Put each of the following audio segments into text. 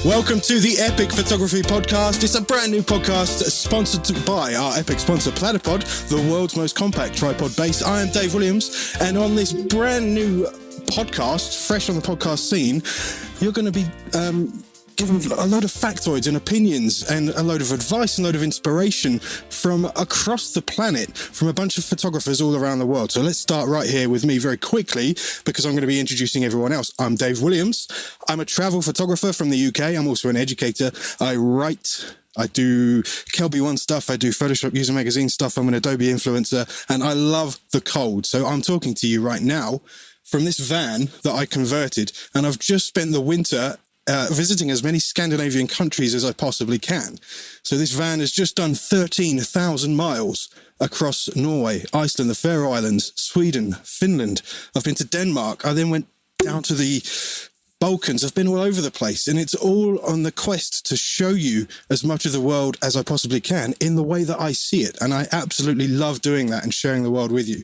Welcome to the Epic Photography Podcast. It's a brand new podcast sponsored by our Epic sponsor, Platypod, the world's most compact tripod base. I am Dave Williams, and on this brand new podcast, fresh on the podcast scene, you're going to be given a load of factoids and opinions and a load of advice and a load of inspiration from across the planet from a bunch of photographers all around the world. So let's start right here with me very quickly because I'm going to be introducing everyone else. I'm Dave Williams. I'm a travel photographer from the UK. I'm also an educator. I write. I do Kelby One stuff. I do Photoshop User Magazine stuff. I'm an Adobe influencer and I love the cold. So I'm talking to you right now from this van that I converted, and I've just spent the winter visiting as many Scandinavian countries as I possibly can. So this van has just done 13,000 miles across Norway, Iceland, the Faroe Islands, Sweden, Finland. I've been to Denmark. I then went down to the Balkans. I've been all over the place, and it's all on the quest to show you as much of the world as I possibly can in the way that I see it. And I absolutely love doing that and sharing the world with you.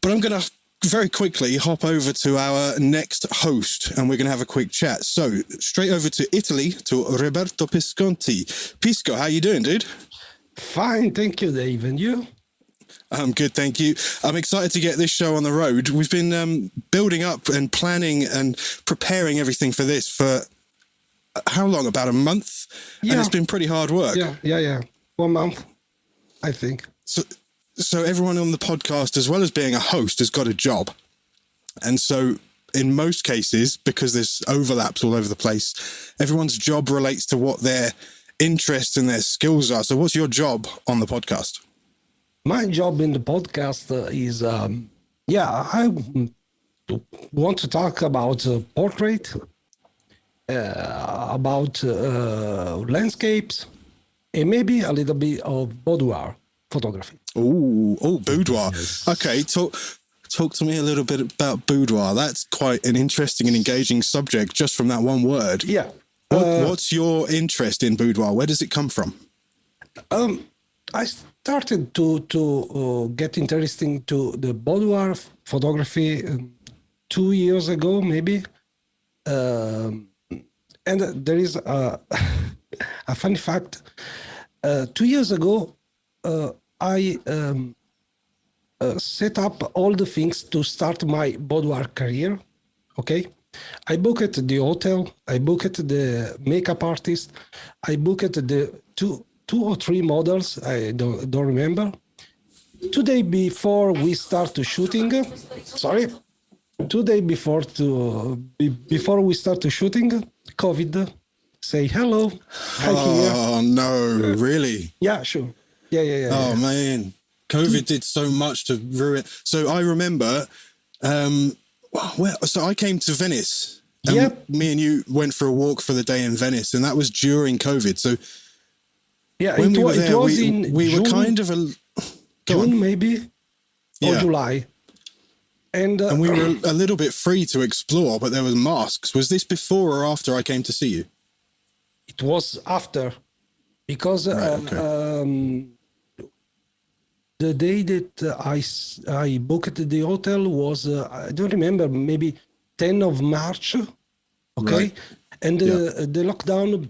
But I'm going to very quickly hop over to our next host, and we're going to have a quick chat. So straight over to Italy to Roberto Pisconti. Pisco, how you doing, dude? Fine, thank you, Dave. And you? I'm good, thank you. I'm excited to get this show on the road. We've been building up and planning and preparing everything for this for how long? About a month? Yeah. And it's been pretty hard work. Yeah. 1 month, I think. So everyone on the podcast, as well as being a host, has got a job. And so in most cases, because there's overlaps all over the place, everyone's job relates to what their interests and their skills are. So what's your job on the podcast? My job in the podcast is, I want to talk about portrait, about landscapes, and maybe a little bit of boudoir photography. Oh, boudoir. Yes. Okay, talk to me a little bit about boudoir. That's quite an interesting and engaging subject just from that one word. Yeah. What's your interest in boudoir? Where does it come from? I started to get interesting to the boudoir photography 2 years ago, maybe. And there is a funny fact. 2 years ago, I set up all the things to start my boudoir career. Okay, I booked the hotel, I booked the makeup artist, I booked the two or three models. I don't remember. Today before we start shooting, before we start shooting, COVID. Say hello. Oh no! Really? Yeah, sure. Yeah. Oh man, COVID did so much to ruin. So I remember, so I came to Venice. And me and you went for a walk for the day in Venice, and that was during COVID. So when we were there, we were kind of June maybe, or July, and we were a little bit free to explore, but there was masks. Was this before or after I came to see you? It was after, because the day that I booked the hotel was, I don't remember, maybe 10 of March, okay? Right. And the lockdown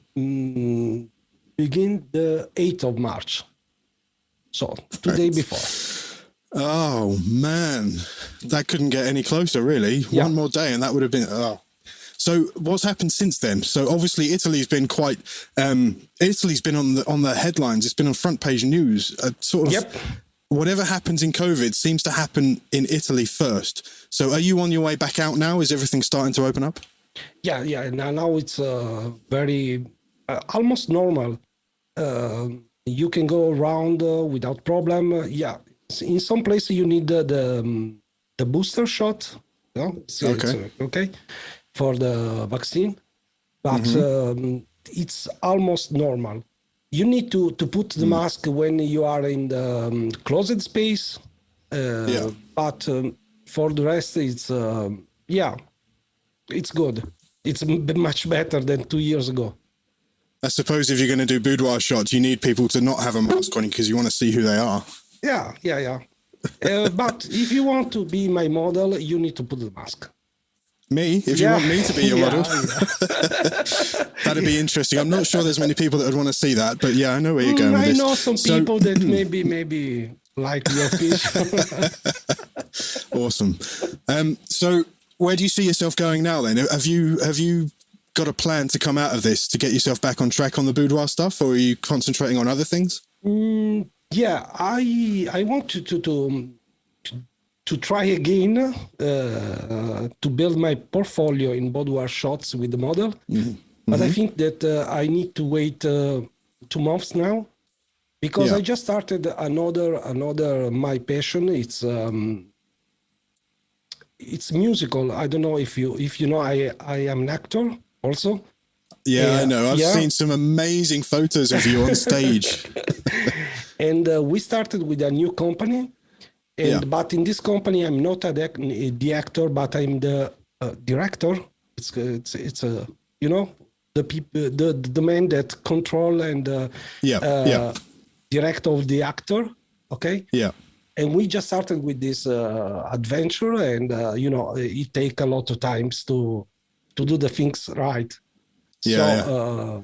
began the 8th of March. So, 2 days before. Oh, man. That couldn't get any closer, really. Yeah. One more day and that would have been... So what's happened since then? So obviously Italy's been quite... Italy's been on the headlines. It's been on front page news. Whatever happens in COVID seems to happen in Italy first. So are you on your way back out now? Is everything starting to open up? Yeah. Now it's very... almost normal. You can go around without problem. In some places you need the booster shot. Okay. For the vaccine, but it's almost normal. You need to put the mask when you are in the closed space, but for the rest, it's good. It's much better than 2 years ago. I suppose if you're going to do boudoir shots, you need people to not have a mask on because you want to see who they are. Yeah. But if you want to be my model, you need to put the mask. Me, if you want me to be your model. Yeah. That'd be interesting. I'm not sure there's many people that would want to see that, but yeah, I know where you're going with this. I know some people that maybe like your fish. Awesome. So where do you see yourself going now then? Have you got a plan to come out of this to get yourself back on track on the boudoir stuff, or are you concentrating on other things? Yeah, I want to try again to build my portfolio in boudoir shots with the model. But I think that I need to wait 2 months now, because I just started another my passion. It's musical. I don't know if you know, I am an actor also. Yeah, I know. I've seen some amazing photos of you on stage. And we started with a new company. But in this company, I'm not the actor, but I'm the director. It's you know, the people, the man that control and direct of the actor. Okay. Yeah. And we just started with this adventure, and you know, it take a lot of times to do the things right. I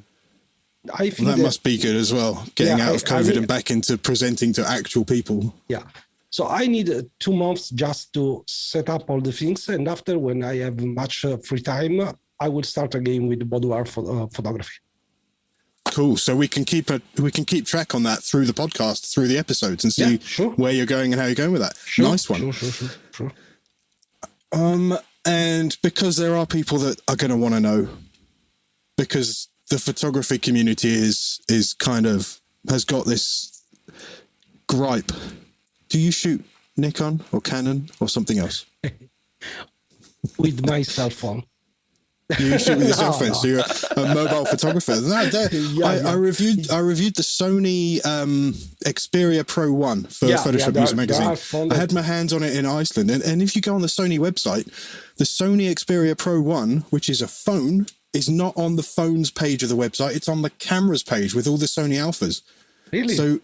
think that must be good as well, getting out of COVID and back into presenting to actual people. Yeah. So I need 2 months just to set up all the things, and after, when I have much free time, I will start again with boudoir photography. Cool. So we can keep keep track on that through the podcast, through the episodes, and see where you're going and how you're going with that. Nice one. Sure. And because there are people that are going to want to know, because the photography community is kind of has got this gripe. Do you shoot Nikon or Canon or something else? With my cell phone. You shoot with your cell phone, so you're a mobile photographer. I reviewed the Sony Xperia Pro 1 for Photoshop User Magazine. I had my hands on it in Iceland, and if you go on the Sony website, the Sony Xperia Pro 1, which is a phone, is not on the phone's page of the website. It's on the camera's page with all the Sony alphas. Really? So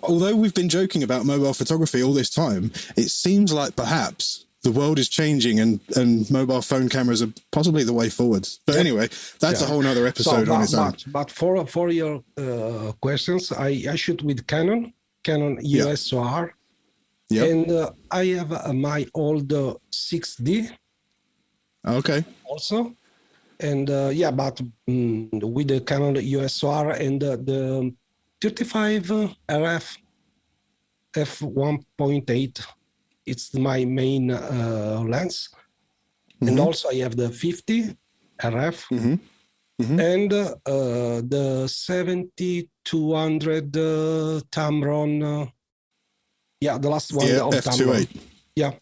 although we've been joking about mobile photography all this time, it seems like perhaps the world is changing and mobile phone cameras are possibly the way forwards. But anyway, that's a whole nother episode on its own. But for your questions, I shoot with Canon EOS R. Yep. And I have my old 6D. Okay. Also. And but with the Canon EOS R and the 35 RF f1.8, it's my main lens. And also I have the 50 RF and the 70-200 Tamron. The last one. Yeah, f2.8. Yeah.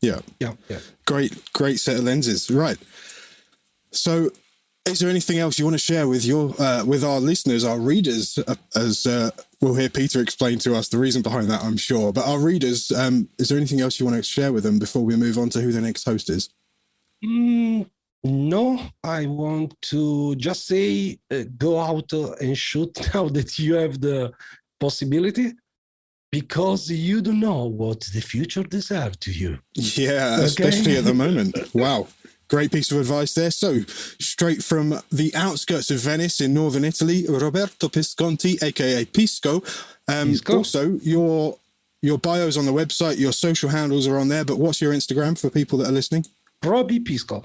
Great set of lenses. Right. So, is there anything else you want to share with with our listeners, our readers, as we'll hear Peter explain to us the reason behind that, I'm sure. But our readers, is there anything else you want to share with them before we move on to who the next host is? No, I want to just say, go out and shoot now that you have the possibility, because you don't know what the future deserves to you. Yeah, especially at the moment. Wow. Great piece of advice there. So, straight from the outskirts of Venice in northern Italy, Roberto Pisconti, aka Pisco. Also, your bio's on the website, your social handles are on there, but what's your Instagram for people that are listening? Robbie Pisco.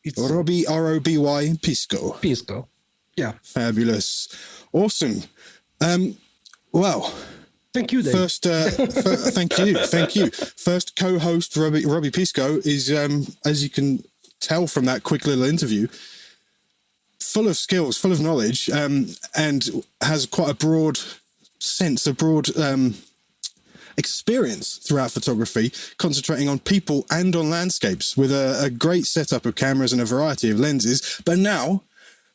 It's Robbie, R-O-B-Y, Pisco. Pisco. Yeah. Fabulous. Awesome. Well... Thank you, Dave. Thank you. First co-host Robbie Pisco is, as you can tell from that quick little interview, full of skills, full of knowledge, and has quite a broad experience throughout photography, concentrating on people and on landscapes with a great setup of cameras and a variety of lenses. But now,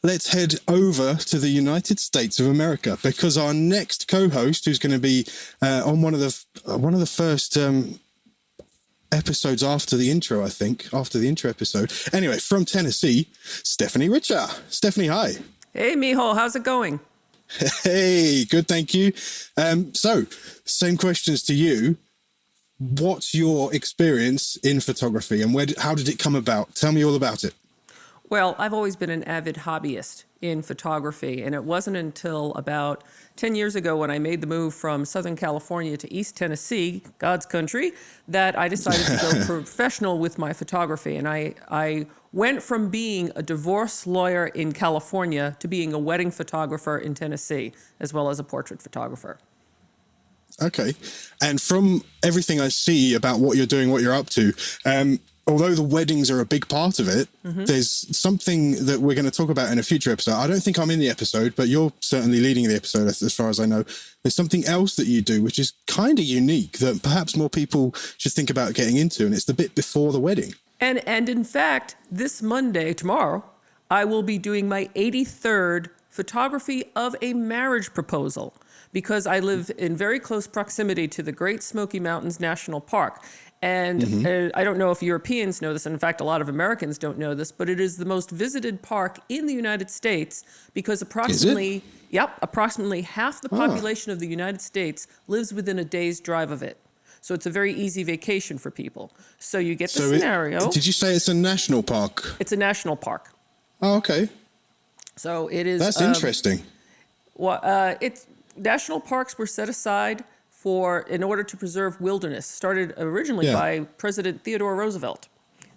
let's head over to the United States of America, because our next co-host, who's going to be on one of the first episodes after the intro episode. Anyway, from Tennessee, Stephanie Richer. Stephanie, hi. Hey, mijo, how's it going? Hey, good, thank you. So, same questions to you. What's your experience in photography, and how did it come about? Tell me all about it. Well, I've always been an avid hobbyist in photography, and it wasn't until about 10 years ago when I made the move from Southern California to East Tennessee, God's country, that I decided to go professional with my photography. And I went from being a divorce lawyer in California to being a wedding photographer in Tennessee, as well as a portrait photographer. Okay. And from everything I see about what you're doing, what you're up to, although the weddings are a big part of it, there's something that we're going to talk about in a future episode. I don't think I'm in the episode, but you're certainly leading the episode as far as I know. There's something else that you do, which is kind of unique that perhaps more people should think about getting into, and it's the bit before the wedding. And in fact, this Monday, tomorrow, I will be doing my 83rd photography of a marriage proposal, because I live in very close proximity to the Great Smoky Mountains National Park. And I don't know if Europeans know this, and in fact, a lot of Americans don't know this, but it is the most visited park in the United States because approximately half the population of the United States lives within a day's drive of it. So it's a very easy vacation for people. So you get the scenario. Did you say it's a national park? It's a national park. Oh, okay. So it is. That's interesting. National parks were set aside in order to preserve wilderness, started originally by President Theodore Roosevelt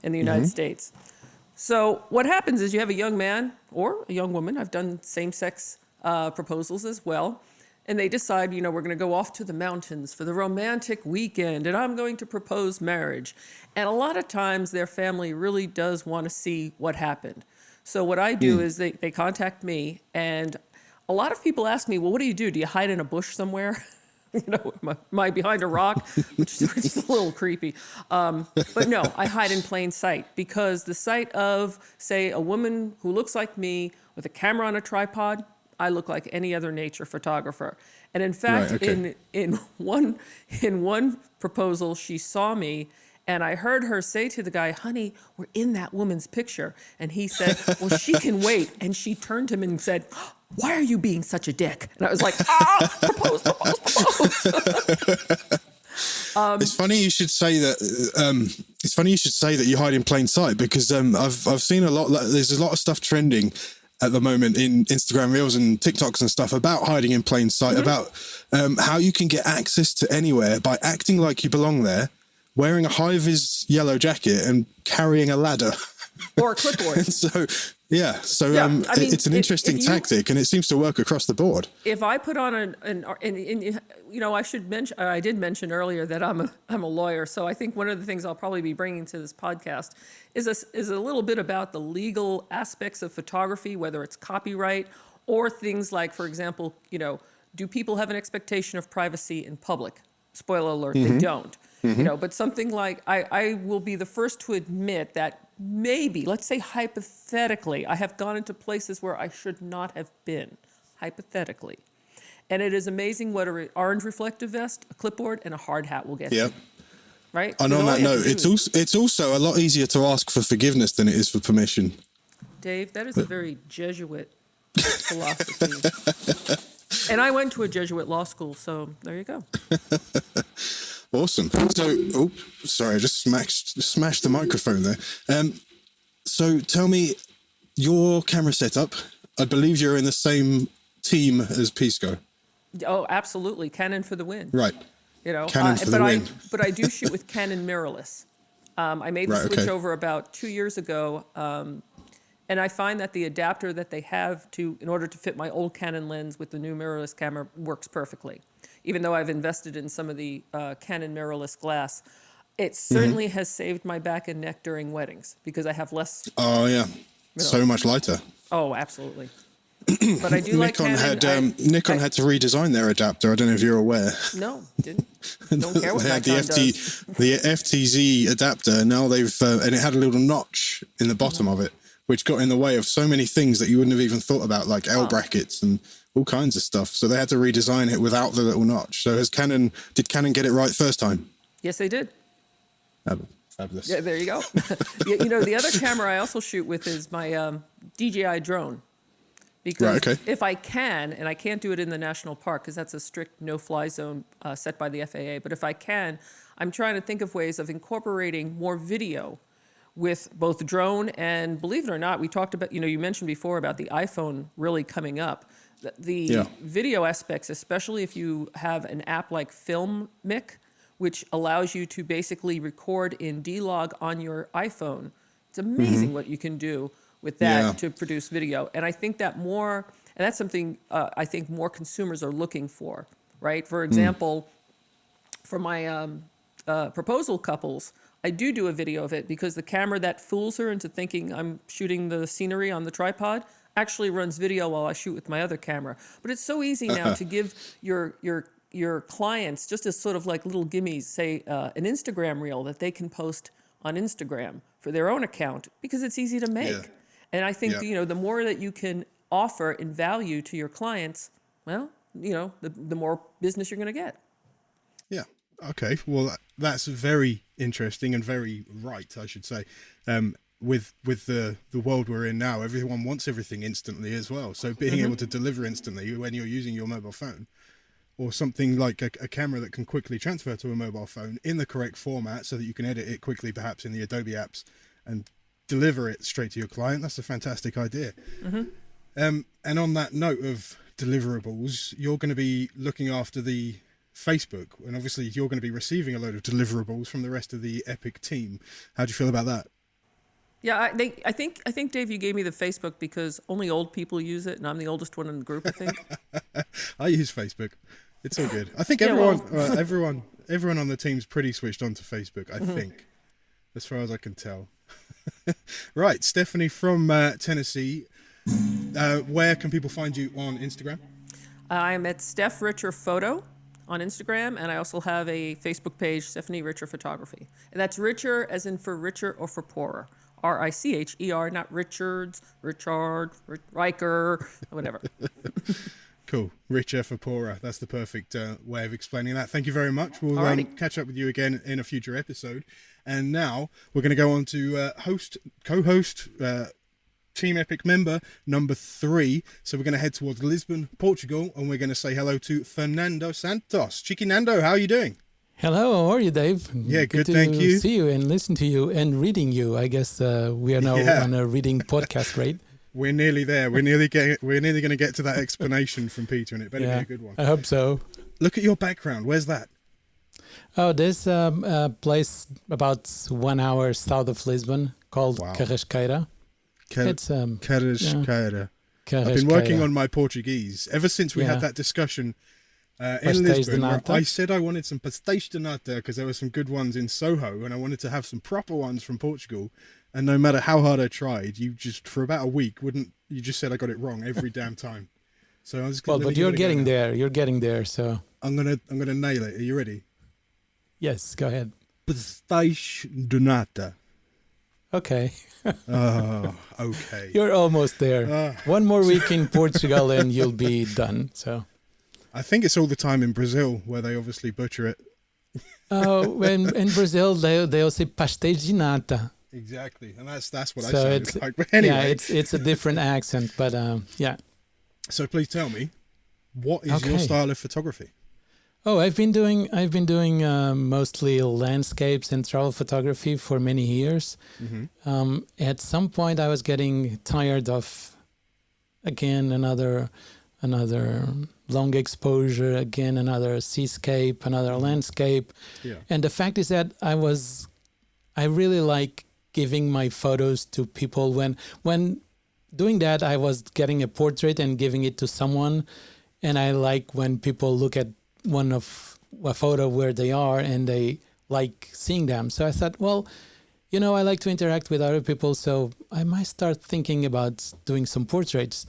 in the United States. So what happens is you have a young man or a young woman, I've done same-sex proposals as well, and they decide, we're going to go off to the mountains for the romantic weekend, and I'm going to propose marriage. And a lot of times their family really does want to see what happened. So what I do is they contact me, and a lot of people ask me, well, what do you do? Do you hide in a bush somewhere? Am I behind a rock? Which is a little creepy. But no, I hide in plain sight, because the sight of, say, a woman who looks like me with a camera on a tripod, I look like any other nature photographer. And in fact, in one proposal, she saw me, and I heard her say to the guy, honey, we're in that woman's picture. And he said, well, she can wait. And she turned to him and said, why are you being such a dick? And I was like, propose. It's funny you should say that. It's funny you should say that you hide in plain sight, because I've seen a lot. There's a lot of stuff trending at the moment in Instagram Reels and TikToks and stuff about hiding in plain sight, about how you can get access to anywhere by acting like you belong there, wearing a high-vis yellow jacket and carrying a ladder. Or a clipboard. It's an interesting tactic, and it seems to work across the board. If I put on I did mention earlier that I'm a lawyer, so I think one of the things I'll probably be bringing to this podcast is a little bit about the legal aspects of photography, whether it's copyright or things like, for example, do people have an expectation of privacy in public? Spoiler alert, they don't. But something like, I will be the first to admit that maybe, let's say hypothetically, I have gone into places where I should not have been, hypothetically. And it is amazing what an orange reflective vest, a clipboard, and a hard hat will get you. Right? And on that note, it's also a lot easier to ask for forgiveness than it is for permission. Dave, that is a very Jesuit philosophy. And I went to a Jesuit law school, so there you go. Awesome. So, sorry, I just smashed the microphone there. So tell me, your camera setup, I believe you're in the same team as Pisco. Oh, absolutely. Canon for the win. Right. Canon for the win. But I do shoot with Canon mirrorless. I made the switch over about 2 years ago, and I find that the adapter that they have in order to fit my old Canon lens with the new mirrorless camera works perfectly. Even though I've invested in some of the Canon mirrorless glass, it certainly has saved my back and neck during weddings because I have less. Oh yeah, so much lighter. Oh, absolutely. But I do like Canon. Nikon had to redesign their adapter. I don't know if you're aware. No, didn't. Don't care what they had Nikon does. The FTZ adapter. Now and it had a little notch in the bottom of it, which got in the way of so many things that you wouldn't have even thought about, like L brackets and all kinds of stuff. So they had to redesign it without the little notch. So did Canon get it right first time? Yes, they did. Fabulous. Yeah, there you go. The other camera I also shoot with is my DJI drone. Because if I can, and I can't do it in the national park because that's a strict no-fly zone set by the FAA, but if I can, I'm trying to think of ways of incorporating more video with both drone and, believe it or not, we talked about, you mentioned before about the iPhone really coming up. The video aspects, especially if you have an app like Filmic, which allows you to basically record in D-Log on your iPhone. It's amazing what you can do with that to produce video. And I think that that's something I think more consumers are looking for, right? For example, for my proposal couples, I do a video of it because the camera that fools her into thinking I'm shooting the scenery on the tripod actually runs video while I shoot with my other camera. But it's so easy now to give your clients, just as sort of like little gimmies, say an Instagram reel that they can post on Instagram for their own account because it's easy to make. Yeah. And I think, the more that you can offer in value to your clients, well, the more business you're going to get. Yeah. Okay. Well, that's very interesting and very right, I should say. With the world we're in now, everyone wants everything instantly as well. So being able to deliver instantly when you're using your mobile phone, or something like a camera that can quickly transfer to a mobile phone in the correct format so that you can edit it quickly, perhaps in the Adobe apps, and deliver it straight to your client, that's a fantastic idea. And on that note of deliverables, you're going to be looking after the Facebook, and obviously you're going to be receiving a load of deliverables from the rest of the Epic team. How do you feel about that? Yeah, I think Dave, you gave me the Facebook because only old people use it, and I'm the oldest one in the group, I think. I use Facebook. It's all good. I think everyone on the team's pretty switched on to Facebook, I think, as far as I can tell. Right, Stephanie from Tennessee. Where can people find you on Instagram? I'm at Steph Richer Photo on Instagram, and I also have a Facebook page, Stephanie Richer Photography. And that's Richer as in for richer or for poorer. Richer, not Richards, Riker, whatever. Cool. Richer for poorer. That's the perfect way of explaining that. Thank you very much. We'll catch up with you again in a future episode. And now we're going to go on to co-host, Team Epic member number 3. So we're going to head towards Lisbon, Portugal, and we're going to say hello to Fernando Santos. Chiquinando, how are you doing? Hello, how are you, Dave? Yeah, good, thank you. Good to see you and listen to you and reading you. I guess we are now on a reading podcast, right? We're nearly there. We're nearly going to get to that explanation from Peter, and it better be a good one. I hope so. Look at your background. Where's that? Oh, there's a place about 1 hour south of Lisbon called Carrasqueira. It's Carrasqueira. I've been working on my Portuguese ever since we had that discussion in Lisbon. Where I said I wanted some pastéis de nata because there were some good ones in Soho, and I wanted to have some proper ones from Portugal. And no matter how hard I tried, you just for about a week you just said I got it wrong every damn time. So I was but you're getting there. You're getting there. So I'm gonna nail it. Are you ready? Yes, go ahead. Pastéis de nata. Okay. Oh, okay. You're almost there. One more week in Portugal and you'll be done. So I think it's all the time in Brazil where they obviously butcher it. When in Brazil they'll say pastéis de nata. Exactly, and that's what I sounded like. But anyway, yeah, it's a different accent, but yeah. So please tell me, what is your style of photography? Oh, I've been doing mostly landscapes and travel photography for many years. At some point, I was getting tired of, again, another long exposure, again another seascape, another landscape. Yeah. And the fact is that I really like giving my photos to people. When doing that, I was getting a portrait and giving it to someone, and I like when people look at a photo where they are and they like seeing them. So I thought, well, I like to interact with other people, so I might start thinking about doing some portraits.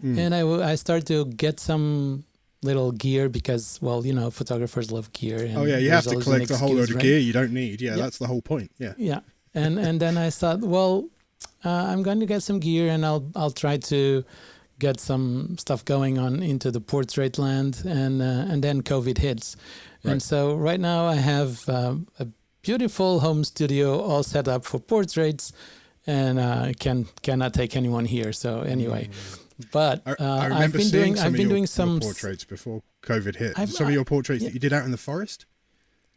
And I started to get some little gear because, well, photographers love gear. And you have to collect a whole load of gear you don't need. Yeah, that's the whole point. Yeah. Yeah. And then I thought, well, I'm going to get some gear and I'll try to get some stuff going on into the portrait land, and then COVID hits. Right. And so right now I have a beautiful home studio all set up for portraits, and I cannot take anyone here. So anyway, but I've been doing some portraits before COVID hit. Some of your portraits that you did out in the forest.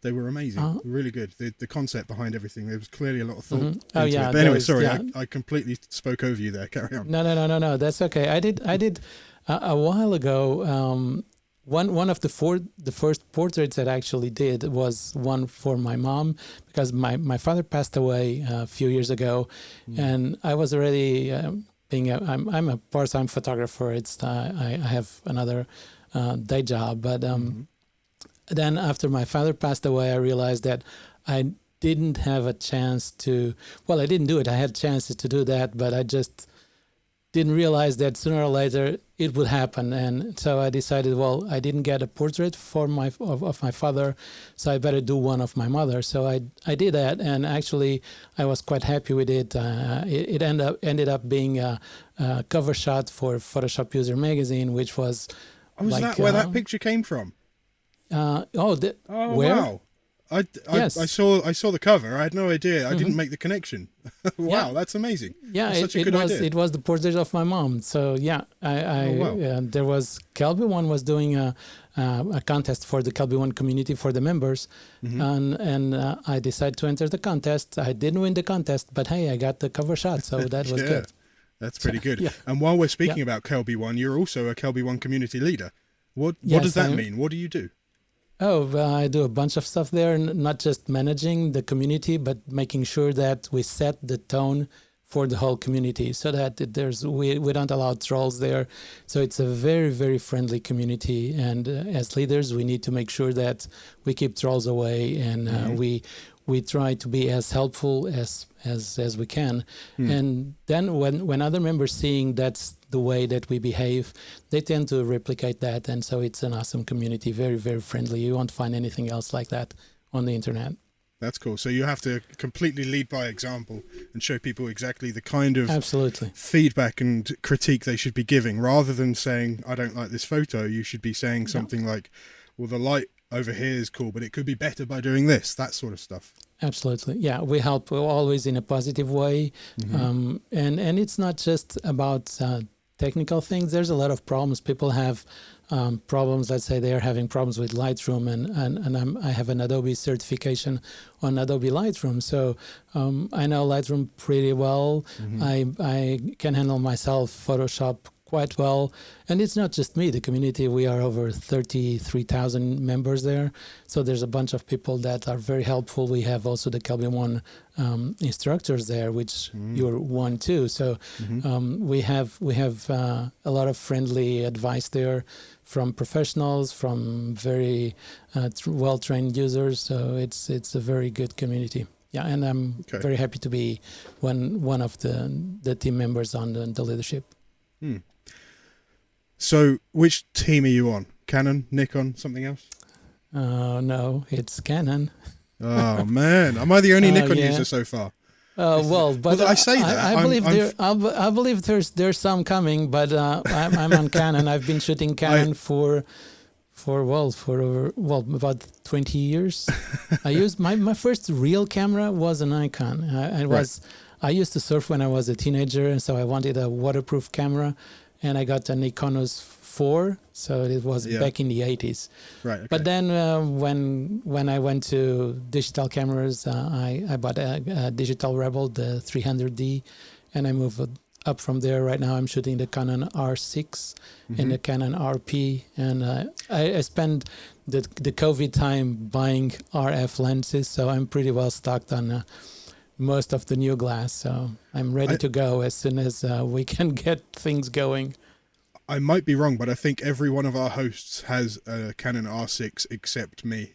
They were amazing, really good. The concept behind everything, there was clearly a lot of thought into Oh yeah. it. But anyway, sorry, yeah. I completely spoke over you there. Carry on. No. That's okay. I did a while ago. One of the first portraits that I actually did was one for my mom, because my father passed away a few years ago, and I was already I'm a part-time photographer. I have another day job, but then after my father passed away, I realized that I didn't have a chance to. Well, I didn't do it. I had chances to do that, but I just didn't realize that sooner or later it would happen. And so I decided, well, I didn't get a portrait for of my father, so I better do one of my mother. So I did that, and actually I was quite happy with it. It ended up being a cover shot for Photoshop User magazine, which was Was that where that picture came from? Where? Wow. Yes. I saw the cover. I had no idea. I didn't make the connection. Wow, that's amazing. Yeah, that's such a good idea. It was the portrait of my mom. So yeah, there was Kelby One was doing a contest for the Kelby One community for the members, and I decided to enter the contest. I didn't win the contest, but hey, I got the cover shot, so that was good. That's pretty good. Yeah. And while we're speaking about Kelby One, you're also a Kelby One community leader. What does that mean? What do you do? Oh, well, I do a bunch of stuff there, not just managing the community, but making sure that we set the tone for the whole community, so that we don't allow trolls there. So it's a very, very friendly community, and as leaders, we need to make sure that we keep trolls away, and we try to be as helpful as we can. And then when other members seeing that's the way that we behave, they tend to replicate that. And so it's an awesome community, very, very friendly. You won't find anything else like that on the internet. That's cool. So you have to completely lead by example and show people exactly the kind of feedback and critique they should be giving, rather than saying, I don't like this photo. You should be saying something like, well, the light over here is cool, but it could be better by doing this, that sort of stuff. Absolutely. Yeah, we help always in a positive way. And it's not just about technical things. There's a lot of problems. People have problems. Let's say they're having problems with Lightroom, and I have an Adobe certification on Adobe Lightroom. So I know Lightroom pretty well. I can handle myself Photoshop quite well. And it's not just me, the community, we are over 33,000 members there. So there's a bunch of people that are very helpful. We have also the Kelby One instructors there, which you're one too. So we have a lot of friendly advice there from professionals, from very well-trained users. So it's a very good community. Yeah, and I'm very happy to be one of the team members on the leadership. So which team are you on? Canon, Nikon, something else? No, it's Canon. Oh man, am I the only Nikon user so far? Well, but I say that. I believe there's some coming, but I'm on Canon. I've been shooting Canon for about 20 years. I used my first real camera was a Nikon. I used to surf when I was a teenager, and so I wanted a waterproof camera. And I got an Iconos 4, so it was back in the 80s. Right. Okay. But then when I went to digital cameras, I bought a digital Rebel, the 300D, and I moved up from there. Right now I'm shooting the Canon R6 and the Canon RP, and I spent the COVID time buying RF lenses, so I'm pretty well stocked on most of the new glass, so I'm ready to go as soon as we can get things going. I might be wrong, but I think every one of our hosts has a Canon R6 except me.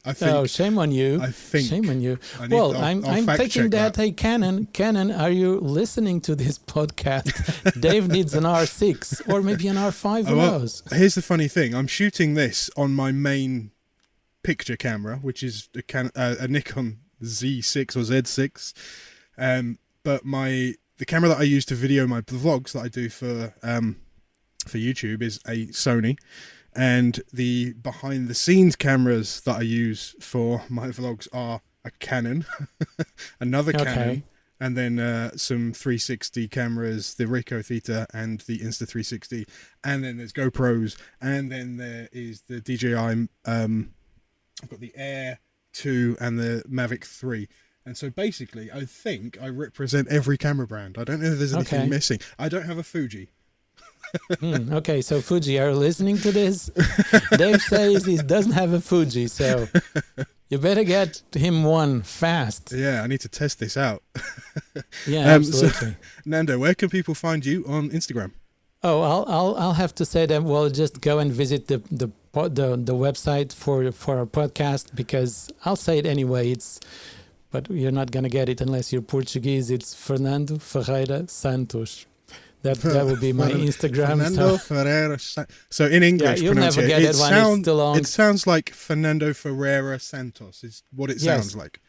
I think. Oh, shame on you! Shame on you. I'm thinking that. Hey, Canon, are you listening to this podcast? Dave needs an R6 or maybe an R5. Who knows? Here's the funny thing: I'm shooting this on my main picture camera, which is a Nikon Z6 or Z6, but the camera that I use to video my vlogs that I do for YouTube is a Sony, and the behind the scenes cameras that I use for my vlogs are a Canon, another Canon, and then some 360 cameras, the Ricoh Theta and the Insta360, and then there's GoPros, and then there is the DJI. I've got the Air 2 and the Mavic 3. And so basically, I think I represent every camera brand. I don't know if there's anything missing. I don't have a Fuji. Okay, so Fuji, are you listening to this? Dave says he doesn't have a Fuji, so you better get him one fast. Yeah, I need to test this out. Yeah, absolutely. So, Nando, where can people find you on Instagram? Oh, I'll have to say that we'll just go and visit the website for our podcast, because I'll say it anyway. But you're not gonna get it unless you're Portuguese. It's Fernando Ferreira Santos. That would be my Instagram. Fernando Ferreira. So in English, you'll never get it when it's still on. It sounds like Fernando Ferreira Santos is what it sounds like.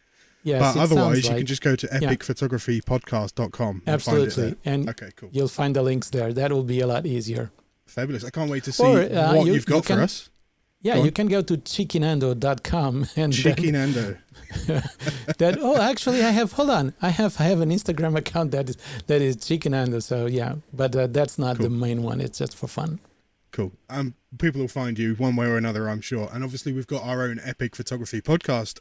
Yes, but otherwise, you can just go to epicphotographypodcast.com. Absolutely. And okay, cool. You'll find the links there. That will be a lot easier. Fabulous. I can't wait to see what you've got for us. Yeah, you can go to cheekinando.com and Cheekinando. Actually I have an Instagram account that is Cheekinando, so yeah, but that's not the main one. It's just for fun. Cool. People will find you one way or another, I'm sure. And obviously we've got our own Epic Photography Podcast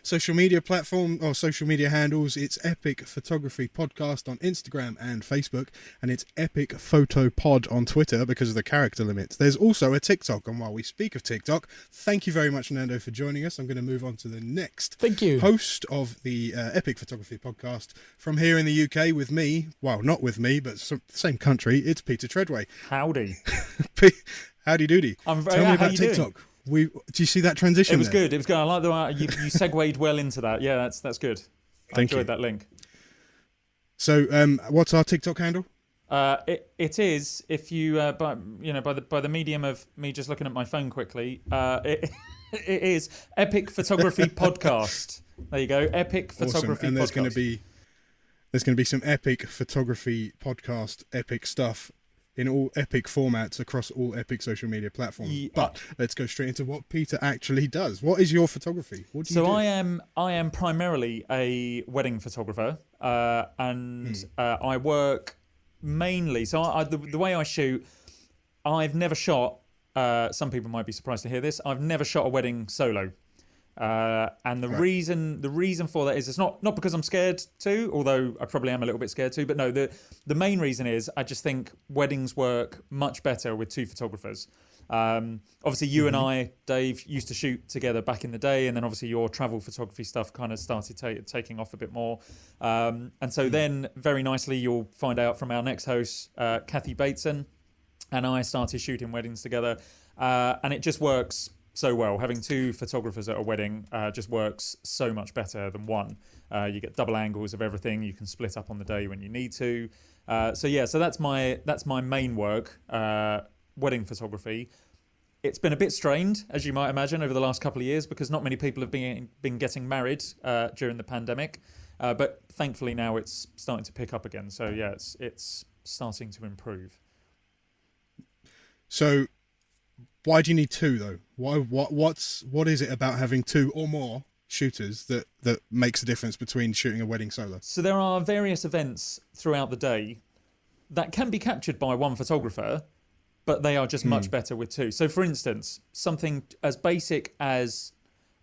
social media platform or social media handles. It's Epic Photography Podcast on Instagram and Facebook, and it's Epic Photo Pod on Twitter because of the character limits. There's also a TikTok, and while we speak of TikTok, thank you very much, Nando, for joining us. I'm going to move on to the next host of the Epic Photography Podcast from here in the UK with me. Well, not with me, but same country. It's Peter Treadway. Howdy. Howdy doody. Tell me about TikTok. Do you see that transition? It was good. It was good. I like the way you segued well into that. Yeah, that's good. I enjoyed that link. So, what's our TikTok handle? It is, if you by the medium of me just looking at my phone quickly, it is Epic Photography Podcast. There you go, Epic Photography and Podcast. There's going to be some Epic Photography Podcast, epic stuff in all epic formats across all epic social media platforms. But let's go straight into what Peter actually does. What is your photography? What do you do? I am primarily a wedding photographer, and I work mainly. So the way I shoot, I've never shot. Some people might be surprised to hear this. I've never shot a wedding solo. And the reason for that is it's not because I'm scared to, although I probably am a little bit scared to, but no, the main reason is I just think weddings work much better with two photographers. Obviously you and I, Dave, used to shoot together back in the day, and then obviously your travel photography stuff kind of started taking off a bit more. And so then very nicely you'll find out from our next host, Cathy Baitson, and I started shooting weddings together, and it just works so well. Having two photographers at a wedding just works so much better than one. You get double angles of everything. You can split up on the day when you need to. So that's my main work, wedding photography. It's been a bit strained, as you might imagine, over the last couple of years because not many people have been getting married during the pandemic. But thankfully now it's starting to pick up again. So yeah, it's starting to improve. So why do you need two though? What is it about having two or more shooters that makes a difference between shooting a wedding solo? So there are various events throughout the day that can be captured by one photographer, but they are just much better with two. So for instance, something as basic as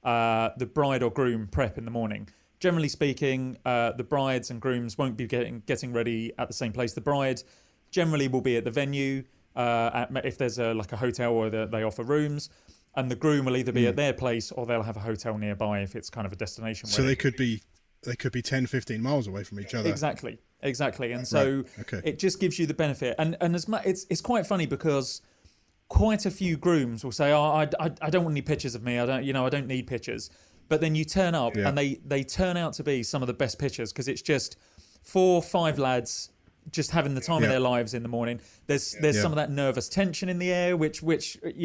the bride or groom prep in the morning. Generally speaking, the brides and grooms won't be getting ready at the same place. The bride generally will be at the venue, if there's a hotel or they offer rooms, and the groom will either be at their place or they'll have a hotel nearby if it's kind of a destination wedding. So they could be 10, 15 miles away from each other. Exactly. And so it just gives you the benefit. And as much, it's quite funny because quite a few grooms will say, I don't want any pictures of me. I don't need pictures. But then you turn up and they turn out to be some of the best pictures because it's just 4 or 5 lads just having the time of their lives in the morning. There's some of that nervous tension in the air, which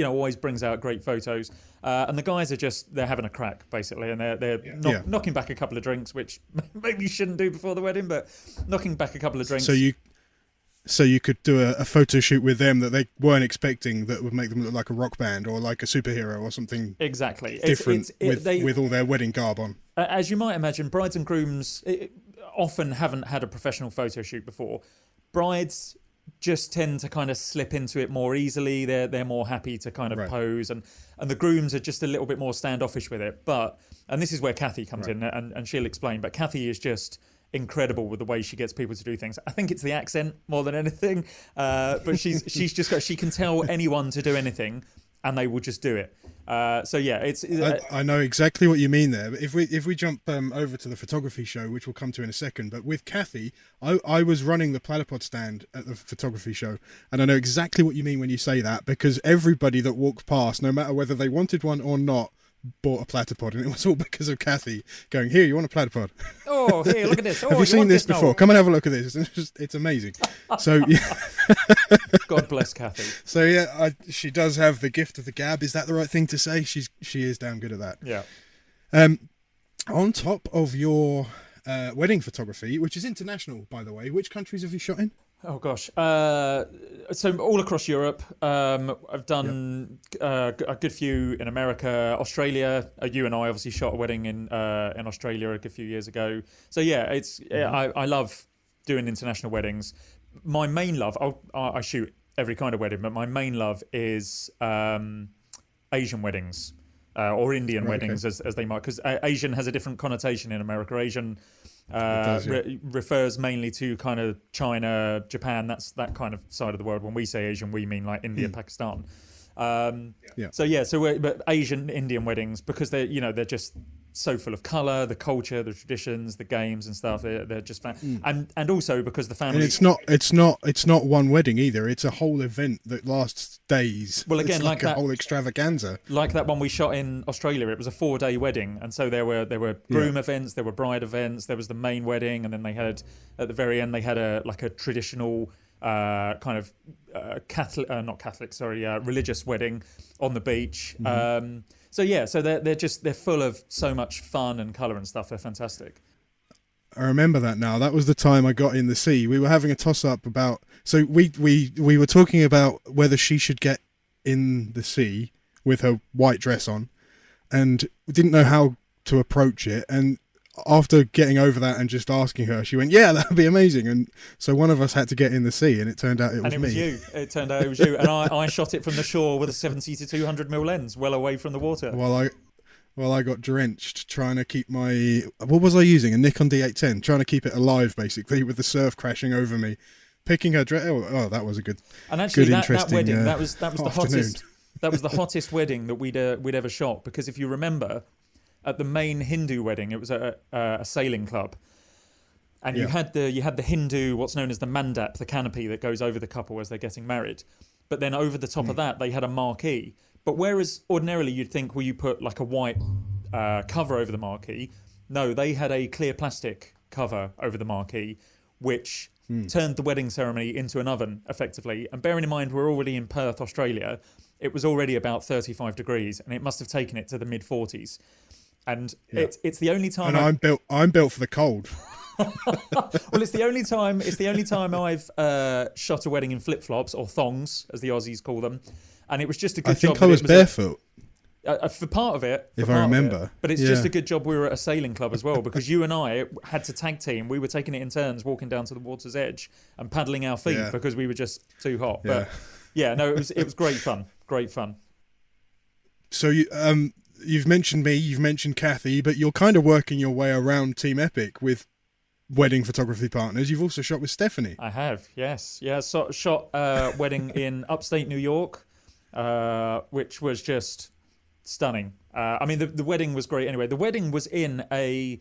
always brings out great photos. And the guys they're having a crack basically, and they're knocking back a couple of drinks, which maybe you shouldn't do before the wedding, but knocking back a couple of drinks. So you could do a photo shoot with them that they weren't expecting that would make them look like a rock band or like a superhero or something exactly different with all their wedding garb on. As you might imagine, brides and grooms often haven't had a professional photo shoot before. Brides just tend to kind of slip into it more easily. They're more happy to kind of pose, and the grooms are just a little bit more standoffish with it. And this is where Cathy comes in, and she'll explain. But Cathy is just incredible with the way she gets people to do things. I think it's the accent more than anything, but she's just got, she can tell anyone to do anything, and they will just do it. So yeah, I know exactly what you mean there. But if we jump over to the photography show, which we'll come to in a second, but with Cathy, I was running the platypod stand at the photography show, and I know exactly what you mean when you say that, because everybody that walked past, no matter whether they wanted one or not, bought a platypod, and it was all because of Cathy going, "Here, you want a platypod? Oh, here, look at this. Oh, have you seen this before? now? Come and have a look at this. It's amazing." So yeah. God bless Cathy. So yeah, she does have the gift of the gab. Is that the right thing to say? She is damn good at that. Yeah. On top of your wedding photography, which is international, by the way, which countries have you shot in? Oh gosh, so all across Europe. I've done a good few in America, Australia. You and I obviously shot a wedding in Australia a good few years ago. So yeah, I love doing international weddings. My main love, I shoot every kind of wedding, but my main love is Asian weddings or Indian weddings, as they might, because Asian has a different connotation in America. Asian refers mainly to kind of China, Japan, that kind of side of the world. When we say Asian, we mean like India, Pakistan. But Asian Indian weddings, because they're just so full of colour, the culture, the traditions, the games and stuff. They're just and also because the family. And it's not one wedding either. It's a whole event that lasts days. Well, again, it's like a whole extravaganza. Like that one we shot in Australia, it was a 4-day wedding, and so there were groom events, there were bride events, there was the main wedding, and then they had at the very end they had a traditional kind of religious wedding on the beach. So they're full of so much fun and colour and stuff. They're fantastic. I remember that now. That was the time I got in the sea. We were having a toss up about. So we were talking about whether she should get in the sea with her white dress on, and we didn't know how to approach it. And after getting over that and just asking her, she went, "Yeah, that'd be amazing." And so one of us had to get in the sea, and it turned out it was me. Was you. It turned out it was you. And I shot it from the shore with a 70 to 200mm lens, well away from the water. Well, I got drenched trying to keep my... What was I using? A Nikon D810, trying to keep it alive, basically, with the surf crashing over me. Picking her dress... Oh, that was a good... And actually, good, that wedding, that was the afternoon. hottest... That was the hottest wedding that we'd ever shot, because if you remember, at the main Hindu wedding, it was at a sailing club, and you had the Hindu, what's known as the mandap, the canopy that goes over the couple as they're getting married, but then over the top of that they had a marquee. But whereas ordinarily you'd think, well, you put like a white cover over the marquee, no, they had a clear plastic cover over the marquee, which turned the wedding ceremony into an oven, effectively. And bearing in mind we're already in Perth, Australia, it was already about 35 degrees, and it must have taken it to the mid-40s. And it's the only time. And I'm built for the cold. Well, it's the only time I've shot a wedding in flip-flops, or thongs, as the Aussies call them. And it was just a good job. I think I was barefoot. For part of it. If I remember. But it's just a good job we were at a sailing club as well, because you and I had to tag team. We were taking it in turns, walking down to the water's edge and paddling our feet because we were just too hot. Yeah. But it was great fun. Great fun. So you've mentioned me, you've mentioned Cathy, but you're kind of working your way around Team Epic with wedding photography partners. You've also shot with Stephanie. I have, yes. Yeah, shot a wedding in upstate New York, which was just stunning. I mean, the wedding was great anyway. The wedding was in a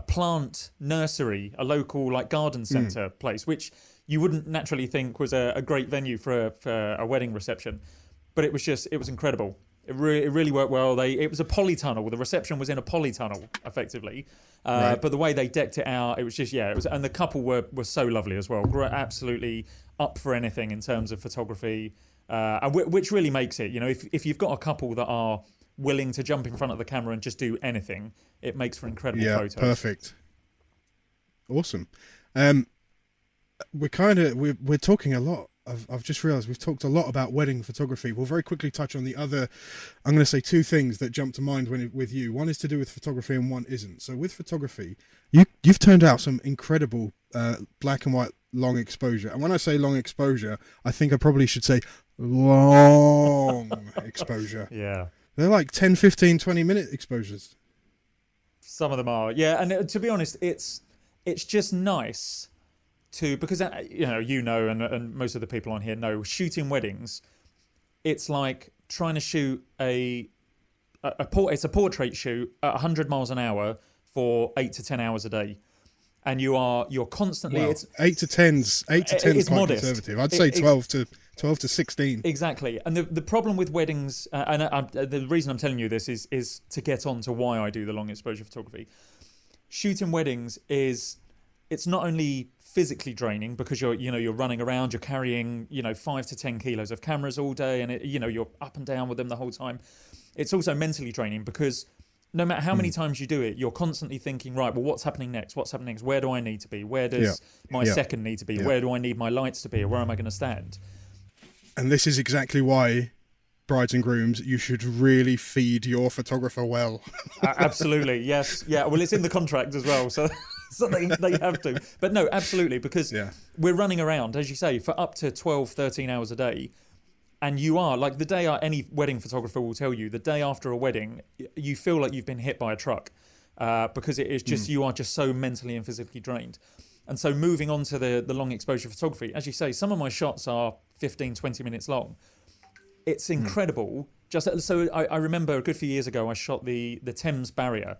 plant nursery, a local like garden centre place, which you wouldn't naturally think was a great venue for a wedding reception. But it was incredible. It really worked well. It was a polytunnel. The reception was in a polytunnel, effectively. But the way they decked it out, it was just, and the couple were so lovely as well. Absolutely up for anything in terms of photography, which really makes it, if you've got a couple that are willing to jump in front of the camera and just do anything, it makes for incredible photos. Yeah, perfect. Awesome. We're talking a lot. I've just realised we've talked a lot about wedding photography. We'll very quickly touch on the other. I'm going to say two things that jump to mind with you. One is to do with photography and one isn't. So with photography, you've turned out some incredible black and white long exposure. And when I say long exposure, I think I probably should say long exposure. Yeah. They're like 10, 15, 20-minute exposures. Some of them are. Yeah, and to be honest, it's just nice to, because and most of the people on here know, shooting weddings, it's like trying to shoot it's a portrait shoot at 100 miles an hour for 8 to 10 hours a day. And you're constantly, well, it's 8 to 10's quite modest. Conservative. I'd say 12 to 16. Exactly. And the problem with weddings, the reason I'm telling you this is to get on to why I do the long exposure photography. Shooting weddings it's not only physically draining because you're running around, you're carrying 5 to 10 kilos of cameras all day, and you're up and down with them the whole time. It's also mentally draining because no matter how many times you do it, you're constantly thinking, right, well, what's happening next? What's happening next? Where do I need to be? Where does my second need to be? Where do I need my lights to be? Or where am I going to stand? And this is exactly why, brides and grooms, you should really feed your photographer well. Absolutely, yes. Yeah, well, it's in the contract as well, so they have to. But no, absolutely, because we're running around, as you say, for up to 12, 13 hours a day. And you are, like the day, any wedding photographer will tell you, the day after a wedding, you feel like you've been hit by a truck because it is just, you are just so mentally and physically drained. And so moving on to the long exposure photography, as you say, some of my shots are 15, 20 minutes long. It's incredible. So I remember a good few years ago, I shot the Thames Barrier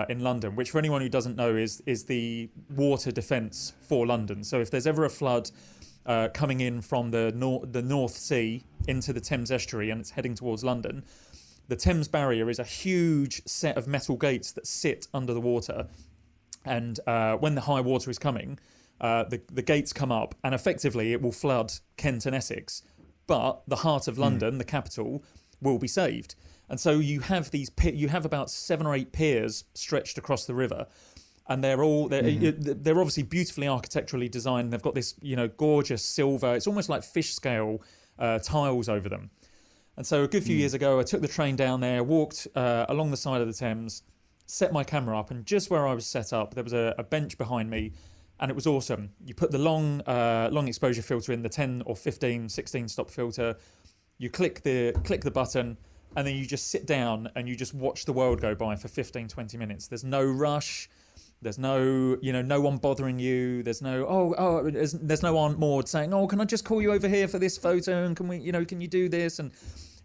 in London, which for anyone who doesn't know is the water defence for London. So if there's ever a flood coming in from the North Sea into the Thames estuary and it's heading towards London, the Thames Barrier is a huge set of metal gates that sit under the water. And when the high water is coming, the gates come up and effectively it will flood Kent and Essex. But the heart of London, the capital, will be saved. And so you have about 7 or 8 piers stretched across the river. And they're obviously beautifully architecturally designed. They've got this, gorgeous silver. It's almost like fish scale tiles over them. And so a good few years ago, I took the train down there, walked along the side of the Thames, set my camera up, and just where I was set up, there was a bench behind me, and it was awesome. You put the long exposure filter in, the 10 or 15, 16 stop filter. You click the button, and then you just sit down and you just watch the world go by for 15, 20 minutes. There's no rush. There's no, no one bothering you. There's no, there's no Aunt Maud saying, oh, can I just call you over here for this photo? And can we, can you do this? And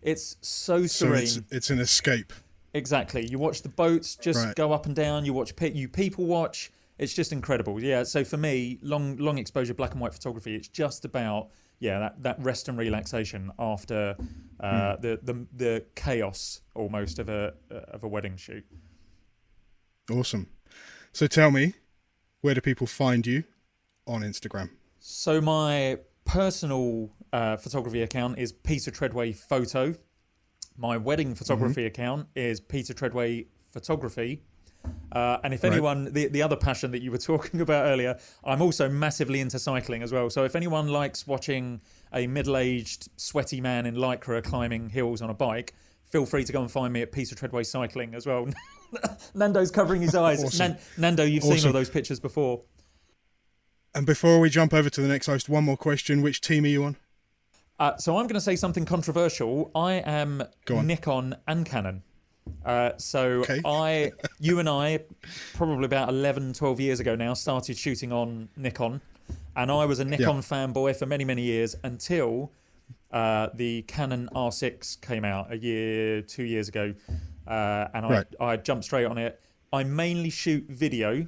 it's so serene. So it's an escape. Exactly. You watch the boats just go up and down. You watch people watch. It's just incredible. Yeah. So for me, long exposure black and white photography, it's just about that rest and relaxation after the chaos almost of a wedding shoot. Awesome. So tell me, where do people find you on Instagram? So my personal photography account is Peter Treadway Photo. My wedding photography account is Peter Treadway Photography. And if anyone, the other passion that you were talking about earlier, I'm also massively into cycling as well. So if anyone likes watching a middle-aged, sweaty man in Lycra climbing hills on a bike, feel free to go and find me at Peter Treadway Cycling as well. Nando's covering his eyes. Awesome. Nando, you've seen all those pictures before. And before we jump over to the next host, one more question. Which team are you on? So I'm going to say something controversial. I am Nikon and Canon. You and I, probably about 11, 12 years ago now, started shooting on Nikon. And I was a Nikon fanboy for many, many years until the Canon R6 came out 2 years ago. And I jumped straight on it. I mainly shoot video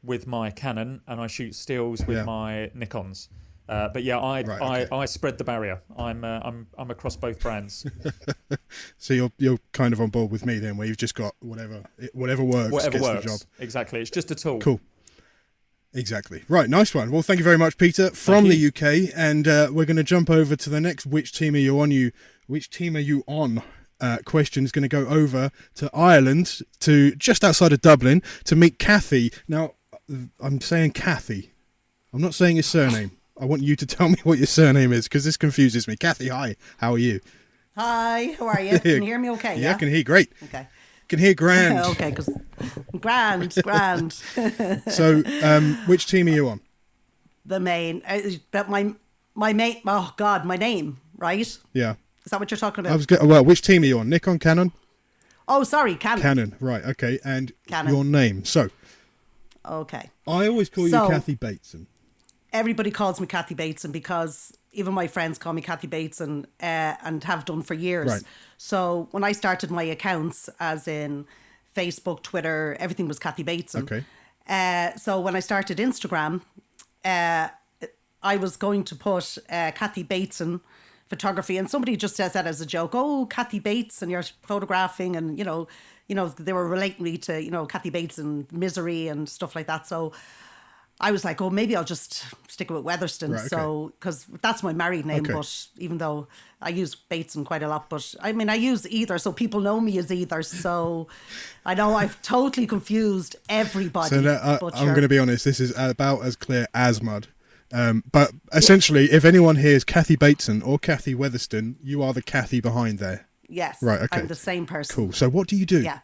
with my Canon and I shoot stills with my Nikons. But I spread the barrier. I'm across both brands. So you're kind of on board with me then, where you've just got whatever works. Whatever gets works. The job. Exactly. It's just a tool. Cool. Exactly. Right. Nice one. Well, thank you very much, Peter, from the UK, and we're going to jump over to the next. Which team are you on? Question is going to go over to Ireland, to just outside of Dublin, to meet Cathy. Now, I'm saying Cathy. I'm not saying his surname. I want you to tell me what your surname is, because this confuses me. Cathy, hi. How are you? Hi. How are you? Can you hear me okay? Yeah, I can hear you. Great. Okay. Can hear grand. Okay, because grand. So, which team are you on? The main, but my mate. Oh God, my name, right? Yeah. Is that what you're talking about? Well, which team are you on? Nikon, Canon? Oh, sorry, Canon. Canon, right? Okay, and Canon. your name. So, Okay. I always call you Cathy Baitson. Everybody calls me Cathy Baitson because even my friends call me Cathy Baitson and have done for years. Right. So when I started my accounts, as in Facebook, Twitter, everything was Cathy Baitson. Okay. So when I started Instagram, I was going to put Cathy Baitson photography, and somebody just says that as a joke. Oh, Cathy Baitson, you're photographing, and you know, they were relating me to Cathy Baitson, Misery, and stuff like that. So I was like, oh, maybe I'll just stick with Weatherston. Right, okay. So, because that's my married name, Okay. but even though I use Baitson quite a lot, but I mean, I use either, so people know me as either. So I know I've totally confused everybody. So I'm going to be honest, this is about as clear as mud. But essentially, if anyone hears Cathy Baitson or Cathy Weatherston, you are the Cathy behind there. Yes. Right, okay. I'm the same person. Cool. So what do you do? Yeah.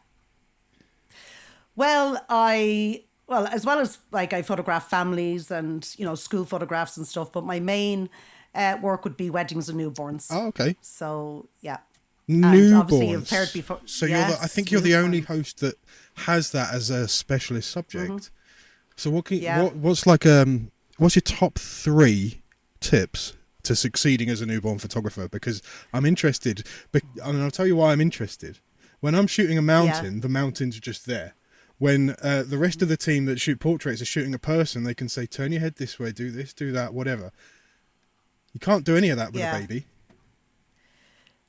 Well, as well as like I photograph families and, school photographs and stuff, but my main work would be weddings and newborns. Oh, okay. So, yeah. Newborns. And obviously you've heard before. So yes, I think you're the only host that has that as a specialist subject. Mm-hmm. So what's your top 3 tips to succeeding as a newborn photographer? Because I'm interested, and I'll tell you why I'm interested. When I'm shooting a mountain, the mountains are just there. When the rest of the team that shoot portraits are shooting a person, they can say, turn your head this way, do this, do that, whatever. You can't do any of that with a baby.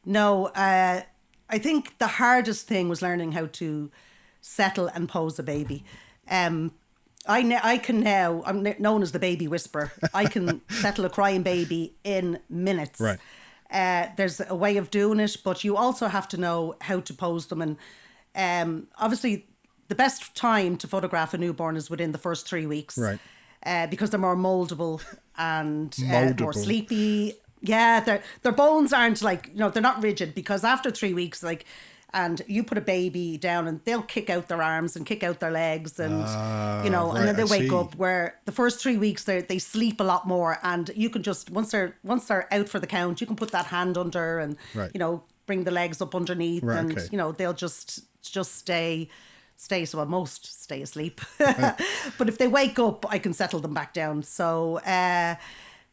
No, I think the hardest thing was learning how to settle and pose a baby. I can now, I'm known as the baby whisperer. I can settle a crying baby in minutes. Right. There's a way of doing it, but you also have to know how to pose them. And obviously, the best time to photograph a newborn is within the first 3 weeks. Right. Because they're more moldable and more Moldable. sleepy. Yeah, their bones aren't they're not rigid, because after 3 weeks, and you put a baby down and they'll kick out their arms and kick out their legs and, and then they wake up, where the first 3 weeks they sleep a lot more, and you can just, once they're out for the count, you can put that hand under and, bring the legs up underneath and, they'll just stay, so most stay asleep. But if they wake up, I can settle them back down. So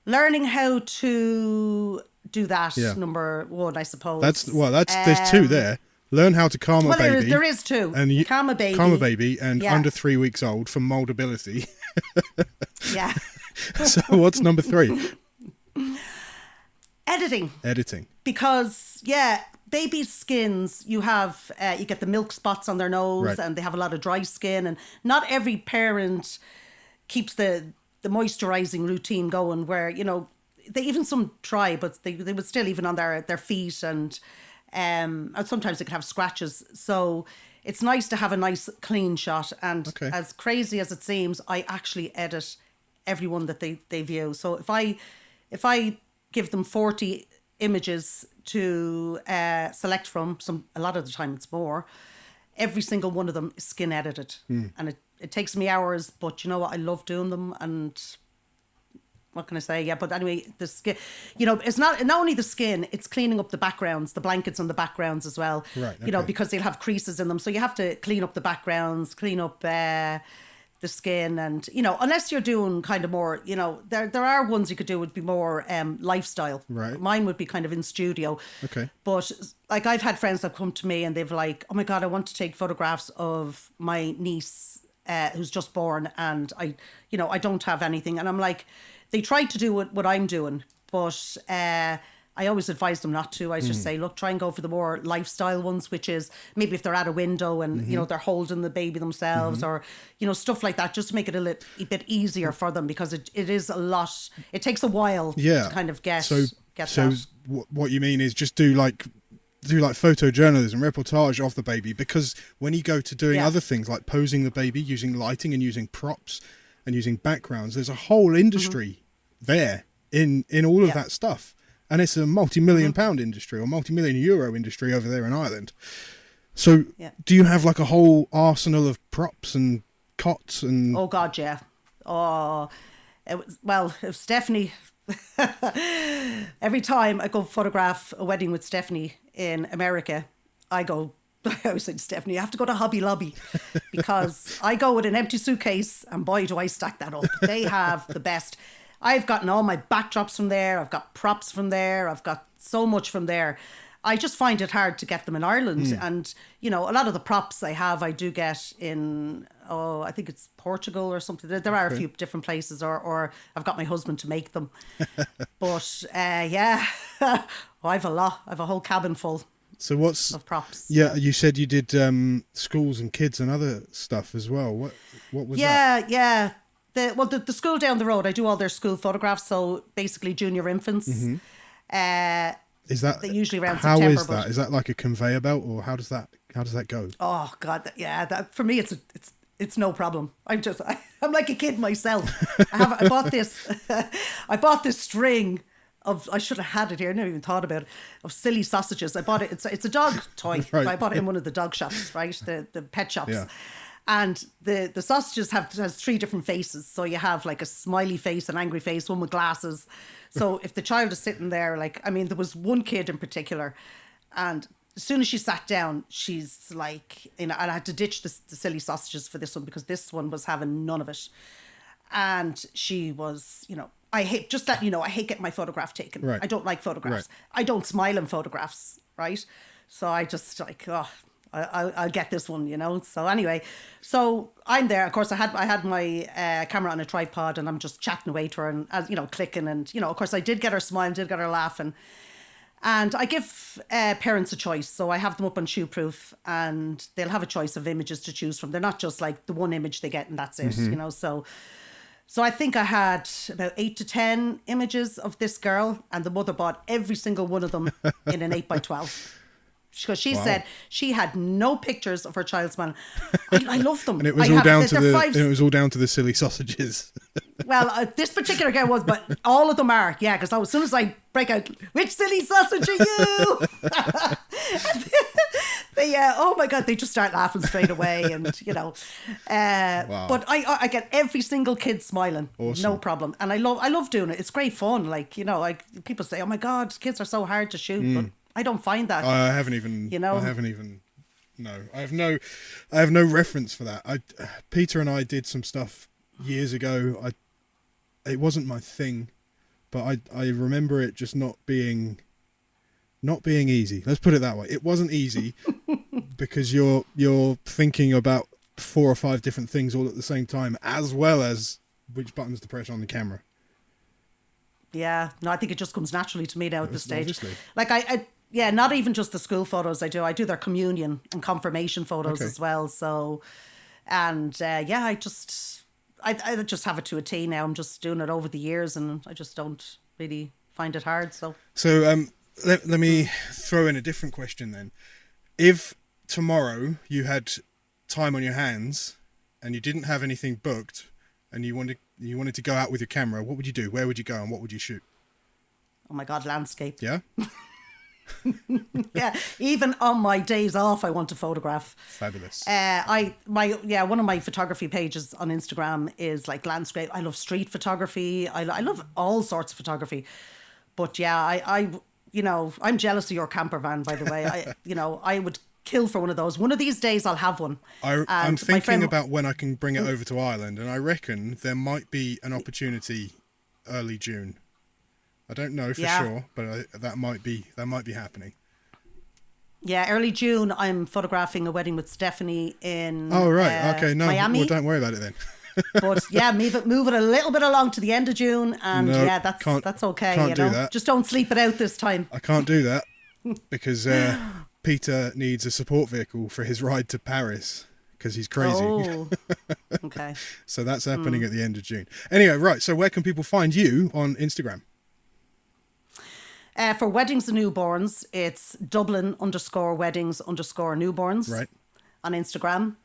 learning how to do that, number 1, I suppose. There's 2 there. Learn how to calm a baby. There is 2. And calm a baby. Calm a baby and under 3 weeks old for moldability. Yeah. So what's number 3? Editing. Because, baby skins, you get the milk spots on their nose, and they have a lot of dry skin, and not every parent keeps the moisturizing routine going, where, they even some try, but they would still, even on their feet, and sometimes they could have scratches. So it's nice to have a nice clean shot. And as crazy as it seems, I actually edit everyone that they view. So if I give them 40 images to select from, a lot of the time it's more, every single one of them is skin edited. And it takes me hours, but you know what, I love doing them. And what can I say? Yeah, but anyway, the skin, it's not only the skin, it's cleaning up the backgrounds, the blankets on the backgrounds as well. Right. Okay. Because they'll have creases in them. So you have to clean up the backgrounds, clean up the skin, and, unless you're doing kind of more, there are ones you could do would be more lifestyle. Right. Mine would be kind of in studio. Okay. But I've had friends that come to me and they've oh my God, I want to take photographs of my niece who's just born, and I don't have anything. And I'm like, they try to do what I'm doing, but I always advise them not to. I just say, look, try and go for the more lifestyle ones, which is maybe if they're at a window and, they're holding the baby themselves, or, stuff like that, just to make it a bit easier for them, because it is a lot. It takes a while to kind of get that. So what you mean is just do photojournalism, reportage of the baby, because when you go to doing other things like posing the baby, using lighting and using props and using backgrounds, there's a whole industry there in all of that stuff. And it's a multi-million pound industry, or multi-million euro industry over there in Ireland. So do you have like a whole arsenal of props and cots and... Oh God, yeah. Oh, if Stephanie, every time I go photograph a wedding with Stephanie in America, I always say to Stephanie, you have to go to Hobby Lobby, because I go with an empty suitcase and boy, do I stack that up. They have the best. I've gotten all my backdrops from there. I've got props from there. I've got so much from there. I just find it hard to get them in Ireland. And, you know, a lot of the props I do get in, I think it's Portugal or something. There are a few different places, or I've got my husband to make them. But, I have a lot. I have a whole cabin full. So of props. Yeah, you said you did schools and kids and other stuff as well. What was that? Yeah. The school down the road, I do all their school photographs. So basically junior infants. Is that they usually around September? How is that? Is that like a conveyor belt, or how does that go? Oh God, that for me it's no problem. I'm like a kid myself. I bought this string of, I should have had it here, I never even thought about it, of silly sausages. I bought it. It's a dog toy. Right. I bought it in one of the dog shops, right? The pet shops. Yeah. And the sausages has 3 different faces. So you have like a smiley face, an angry face, one with glasses. So if the child is sitting there, there was one kid in particular, and as soon as she sat down, she's like, and I had to ditch the silly sausages for this one, because this one was having none of it. And she was, I hate getting my photograph taken. Right. I don't like photographs. Right. I don't smile in photographs, right? So I just I'll get this one, So anyway, so I'm there. Of course, I had my camera on a tripod, and I'm just chatting away to her, and clicking, and of course, I did get her smiling, did get her laughing, and I give parents a choice. So I have them up on shoe proof, and they'll have a choice of images to choose from. They're not just like the one image they get and that's it, So I think I had about 8 to 10 images of this girl, and the mother bought every single one of them in an 8x12. Because she said she had no pictures of her child smiling. I love them. And it was all down to the silly sausages. Well, this particular girl was, but all of them are. Yeah, because as soon as I break out, which silly sausage are you? Oh my God, they just start laughing straight away, and Wow. But I get every single kid smiling, awesome. No problem, and I love doing it. It's great fun. People say, oh my God, kids are so hard to shoot, but I don't find that. I haven't even. No, I have no reference for that. Peter and I did some stuff years ago. It wasn't my thing, but I remember it just not being easy. Let's put it that way. It wasn't easy because you're thinking about 4 or 5 different things all at the same time, as well as which buttons to press on the camera. Yeah, no, I think it just comes naturally to me now at this stage. Obviously. Not even just the school photos I do their communion and confirmation photos as well. So, and I just have it to a T now. I'm just doing it over the years, and I just don't really find it hard. So let me throw in a different question then. If tomorrow you had time on your hands and you didn't have anything booked, and you wanted to go out with your camera, what would you do? Where would you go, and what would you shoot? Oh my God, landscape. Yeah? Yeah, even on my days off, I want to photograph. Fabulous. One of my photography pages on Instagram is like landscape. I love street photography. I love all sorts of photography. But yeah, I'm jealous of your camper van, by the way. I would kill for one of those. One of these days I'll have one. I'm thinking about when I can bring it over to Ireland, and I reckon there might be an opportunity early June. I don't know for sure, but that might be happening. Yeah, early June I'm photographing a wedding with Stephanie in No, Miami. Well, don't worry about it then. But yeah, move it a little bit along to the end of June, and that's okay. Can't do that. Just don't sleep it out this time. I can't do that because Peter needs a support vehicle for his ride to Paris because he's crazy. Oh, okay. So that's happening at the end of June. Anyway, right. So where can people find you on Instagram? For weddings and newborns, it's Dublin_weddings_newborns. Right. On Instagram.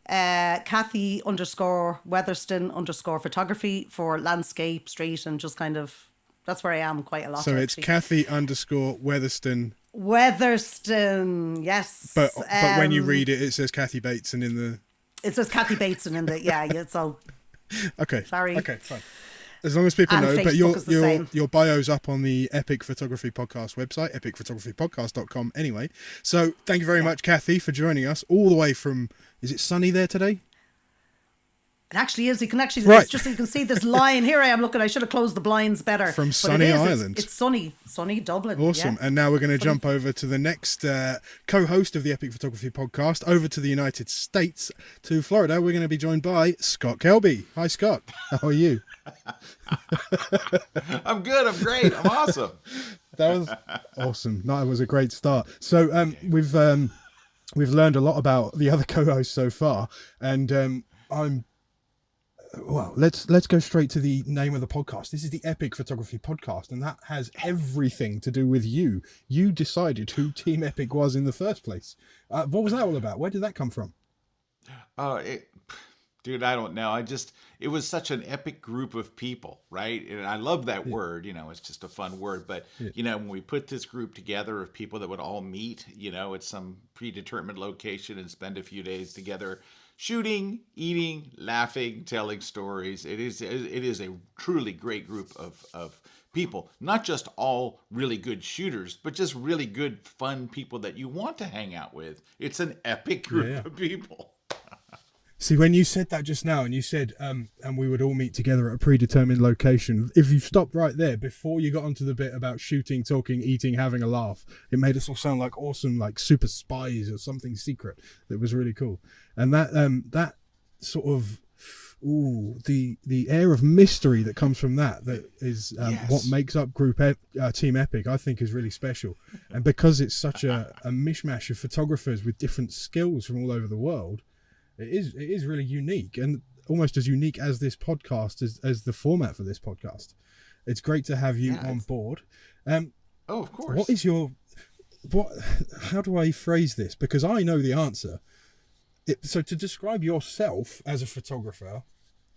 Cathy_Weatherston_photography for landscape, street, and just kind of, that's where I am quite a lot. So it's Cathy_Weatherston. Weatherston, yes. But when you read it, it says Cathy Baitson in the... It says Cathy Baitson in the... Yeah, it's all... Okay. Sorry. Okay, fine. As long as people And know, but Facebook your bio's up on the Epic Photography Podcast website, epicphotographypodcast.com anyway. So thank you very much, Cathy, for joining us all the way from, is it sunny there today? It actually is. You can actually, Right. it's just so you can see this line. Here I am looking. I should have closed the blinds better. From But sunny it is. Ireland. It's sunny Dublin. Awesome. Yeah. And now we're going to jump over to the next co-host of the Epic Photography Podcast, over to the United States, to Florida. We're going to be joined by Scott Kelby. Hi, Scott. How are you? I'm good. I'm great. I'm awesome. That was awesome. No, it was a great start. So we've learned a lot about the other co-hosts so far, and let's go straight to the name of the podcast. This is the Epic Photography Podcast, and that has everything to do with you. You decided who Team Epic was in the first place. What was that all about? Where did that come from? Dude, I don't know. It was such an epic group of people, right? And I love that word, it's just a fun word. But, when we put this group together of people that would all meet, at some predetermined location and spend a few days together, shooting, eating, laughing, telling stories. It is a truly great group of people, not just all really good shooters, but just really good, fun people that you want to hang out with. It's an epic group of people. See, when you said that just now, and you said, and we would all meet together at a predetermined location, if you stopped right there before you got onto the bit about shooting, talking, eating, having a laugh, it made us all sound like awesome, like super spies or something secret. That was really cool. And that sort of, the air of mystery that comes from that is what makes up Team Epic, I think, is really special. And because it's such a mishmash of photographers with different skills from all over the world, it is really unique, and almost as unique as this podcast, as the format for this podcast. It's great to have you on board. Of course. How do I phrase this? Because I know the answer. So to describe yourself as a photographer,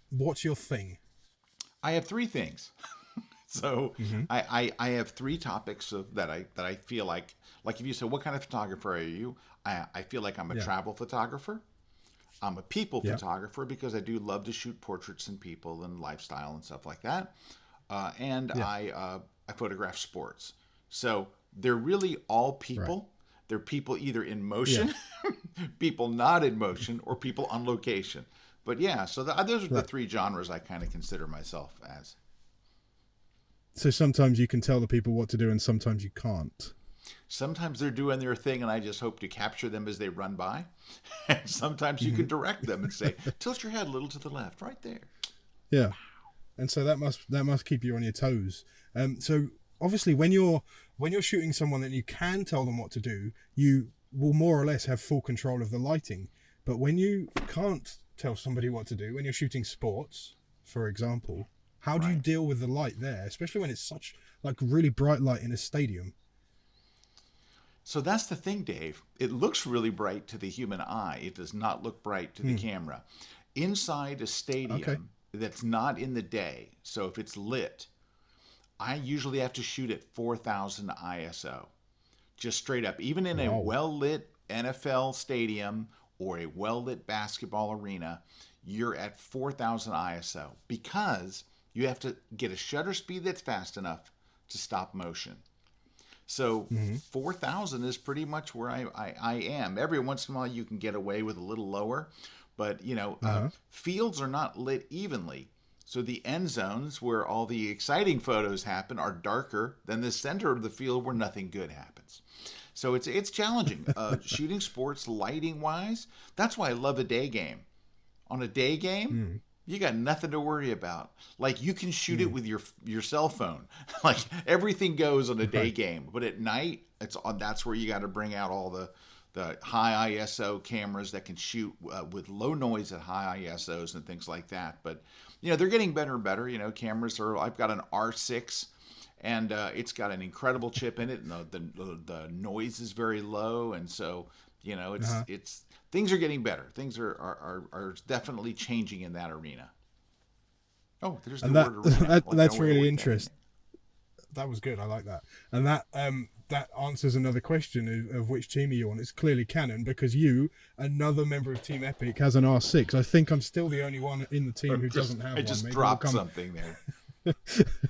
what's your thing? I have three things. So I have three topics that I feel like if you say, what kind of photographer are you? I feel like I'm a travel photographer. I'm a people photographer because I do love to shoot portraits and people and lifestyle and stuff like that. I photograph sports. So they're really all people. Right. They're people either in motion, people not in motion, or people on location. But so those are the three genres I kind of consider myself as. So sometimes you can tell the people what to do and sometimes you can't. Sometimes they're doing their thing and I just hope to capture them as they run by. And sometimes you can direct them and say, tilt your head a little to the left, right there. Yeah. And so that must keep you on your toes. So obviously when you're shooting someone that you can tell them what to do, you will more or less have full control of the lighting. But when you can't tell somebody what to do, when you're shooting sports, for example, how do you deal with the light there, especially when it's such like really bright light in a stadium? So that's the thing, Dave. It looks really bright to the human eye. It does not look bright to the camera. Inside a stadium that's not in the day, so if it's lit, I usually have to shoot at 4,000 ISO. Just straight up. Even in a well-lit NFL stadium or a well-lit basketball arena, you're at 4,000 ISO because you have to get a shutter speed that's fast enough to stop motion. So 4,000 is pretty much where I am. Every once in a while you can get away with a little lower, but fields are not lit evenly. So the end zones where all the exciting photos happen are darker than the center of the field where nothing good happens. So it's challenging. Shooting sports lighting wise, that's why I love a day game. On a day game, you got nothing to worry about. Like you can shoot it with your cell phone. Like everything goes on a day game. But at night, that's where you got to bring out all the high ISO cameras that can shoot with low noise at high ISOs and things like that. But they're getting better and better. Cameras are. I've got an R6, and it's got an incredible chip in it, and the noise is very low, and so it's. Things are getting better. Things are definitely changing in that arena. Oh, there's the word arena. That's really interesting. that was good. I like that. And that that answers another question of which team are you on. It's clearly Canon, because you, another member of Team Epic, has an R6. I think I'm still the only one in the team who doesn't have one. I just dropped something there.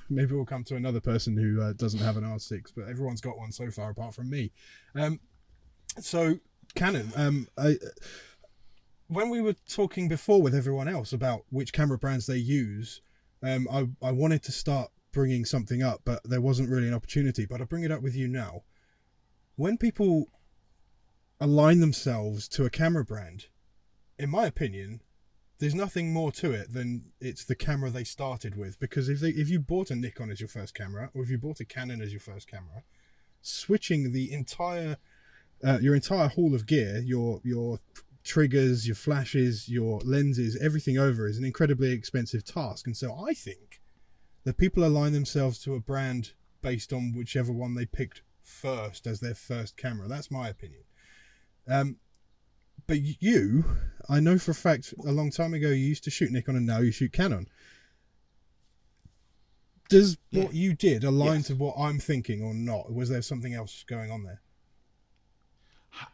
Maybe we'll come to another person who doesn't have an R6, but everyone's got one so far apart from me. So Canon, when we were talking before with everyone else about which camera brands they use, I wanted to start bringing something up, but there wasn't really an opportunity. But I'll bring it up with you now. When people align themselves to a camera brand, in my opinion, there's nothing more to it than it's the camera they started with. Because if you bought a Nikon as your first camera, or if you bought a Canon as your first camera, switching the entire your entire haul of gear, your triggers, your flashes, your lenses, everything over is an incredibly expensive task. And so I think that people align themselves to a brand based on whichever one they picked first as their first camera. That's my opinion. But you, I know for a fact, a long time ago you used to shoot Nikon and now you shoot Canon. Does what you did align to what I'm thinking or not? Was there something else going on there?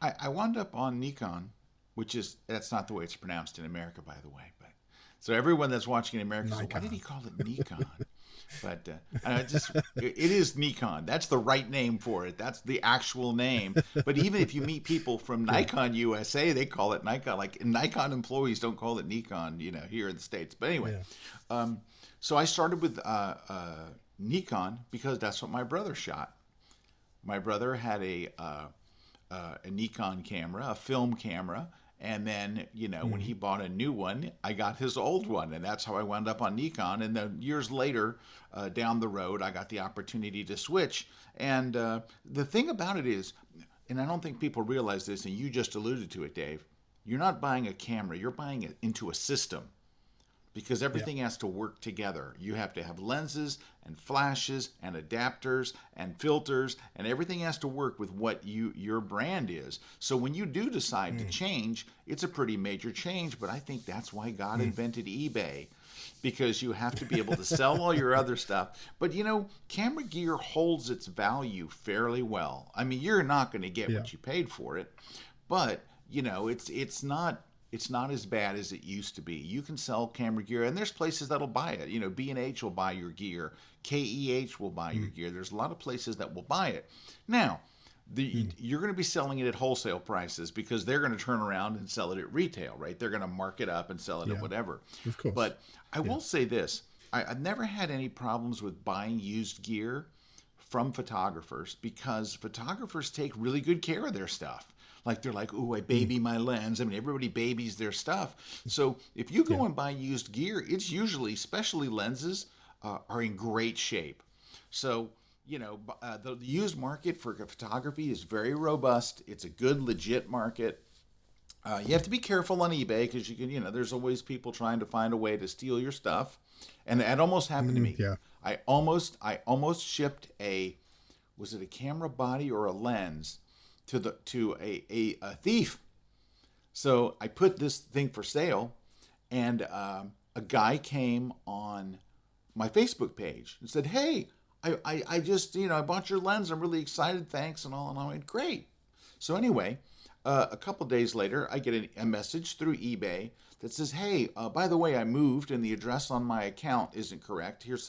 I wound up on Nikon, that's not the way it's pronounced in America, by the way. But so everyone that's watching in America says, why did he call it Nikon? But it is Nikon. That's the right name for it. That's the actual name. But even if you meet people from Nikon USA, they call it Nikon. Like Nikon employees don't call it Nikon, here in the States. But anyway, so I started with Nikon because that's what my brother shot. My brother had a Nikon camera, a film camera. And then, when he bought a new one, I got his old one. And that's how I wound up on Nikon. And then years later, down the road, I got the opportunity to switch. And the thing about it is, and I don't think people realize this, and you just alluded to it, Dave, you're not buying a camera. You're buying it into a system. Because everything has to work together. You have to have lenses and flashes and adapters and filters, and everything has to work with what your brand is. So when you do decide to change, it's a pretty major change, but I think that's why God invented eBay, because you have to be able to sell all your other stuff. But camera gear holds its value fairly well. I mean, you're not going to get what you paid for it, but it's not as bad as it used to be. You can sell camera gear, and there's places that'll buy it. B&H will buy your gear. KEH will buy your gear. There's a lot of places that will buy it. Now, you're going to be selling it at wholesale prices because they're going to turn around and sell it at retail, right? They're going to mark it up and sell it at whatever. Of course. But I will say this. I've never had any problems with buying used gear from photographers because photographers take really good care of their stuff. Like they're like, ooh, I baby my lens. I mean, everybody babies their stuff. So if you go and buy used gear, it's usually, especially lenses, are in great shape. So, the used market for photography is very robust. It's a good, legit market. You have to be careful on eBay because you can, there's always people trying to find a way to steal your stuff. And that almost happened to me. Yeah. I almost shipped was it a camera body or a lens to a thief. So I put this thing for sale, and a guy came on my Facebook page and said, hey, I just, I bought your lens. I'm really excited. Thanks. And all. And I went, great. So anyway, a couple days later, I get a message through eBay that says, hey, by the way, I moved and the address on my account isn't correct. Here's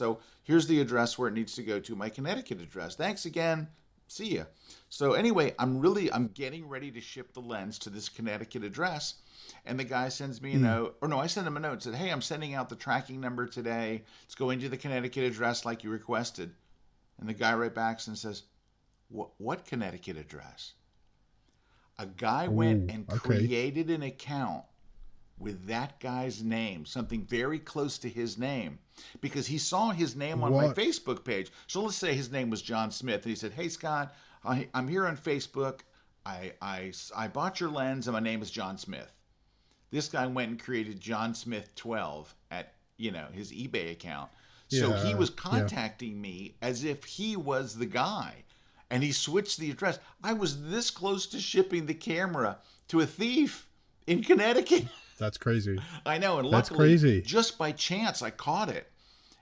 the address where it needs to go to, my Connecticut address. Thanks again. See ya. So anyway, I'm getting ready to ship the lens to this Connecticut address. And the guy sends me a note, or no, I sent him a note and said, hey, I'm sending out the tracking number today. It's going to the Connecticut address like you requested. And the guy right back and says, what Connecticut address? A guy went and created an account with that guy's name, something very close to his name, because he saw his name on my Facebook page. So let's say his name was John Smith, and he said, hey, Scott, I'm here on Facebook. I bought your lens, and my name is John Smith. This guy went and created John Smith 12 at his eBay account. So he was contacting me as if he was the guy, and he switched the address. I was this close to shipping the camera to a thief in Connecticut. That's crazy. I know, and that's luckily, crazy. just by chance, I caught it.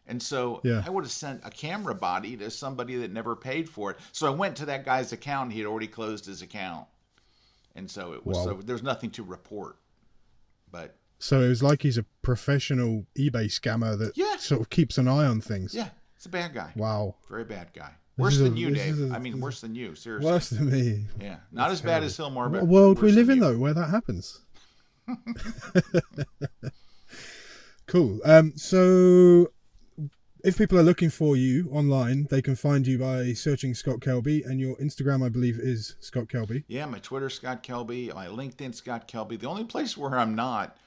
And so I would have sent a camera body to somebody that never paid for it. So I went to that guy's account. He had already closed his account. And so it was, so there's nothing to report. But so it was like he's a professional eBay scammer that sort of keeps an eye on things. Yeah, it's a bad guy. Wow. Very bad guy. Worse than you, Dave. I mean, worse than you, seriously. Worse than me. Yeah, not as bad as Hillmar, but what world we live in, though, where that happens. Cool. So if people are looking for you online, they can find you by searching Scott Kelby, and your Instagram, I believe, is Scott Kelby. Yeah, my Twitter, Scott Kelby. My LinkedIn, Scott Kelby. The only place where I'm not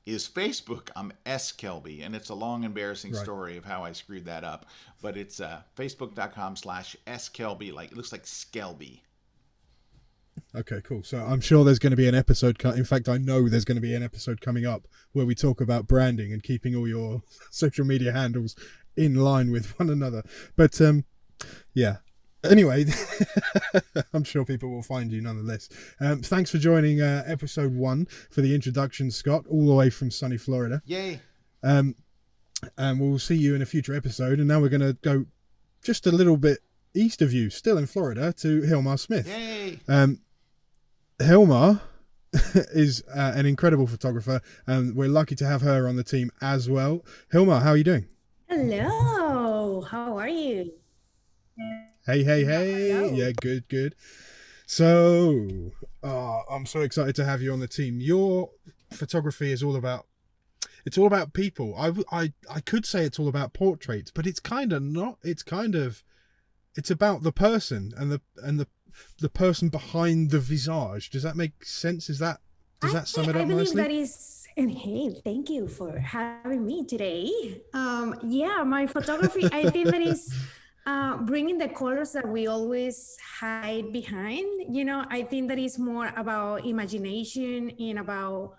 is Facebook. I'm S. Kelby, and it's a long, embarrassing story of how I screwed that up. But it's facebook.com/S. Kelby. Like, it looks like Skelby. Okay, cool. So I'm sure there's going to be an episode. In fact, I know there's going to be an episode coming up where we talk about branding and keeping all your social media handles in line with one another. But yeah. Anyway, I'm sure people will find you nonetheless. Thanks for joining episode 1 for the introduction, Scott, all the way from sunny Florida. Yay. And we'll see you in a future episode. And now we're going to go just a little bit east of you, still in Florida, to Hillmar Smith. Yay. Hillmar is an incredible photographer, and we're lucky to have her on the team as well. Hillmar, how are you doing? Hello, how are you? Hey. Hello. Yeah, good. So, I'm so excited to have you on the team. Your photography is all about people. I could say it's all about portraits, but it's kind of not. It's about the person and the person behind the visage. Does that make sense? Does that sum it up nicely? I believe that is, and hey, thank you for having me today. My photography, I think that is bringing the colors that we always hide behind. I think that is more about imagination and about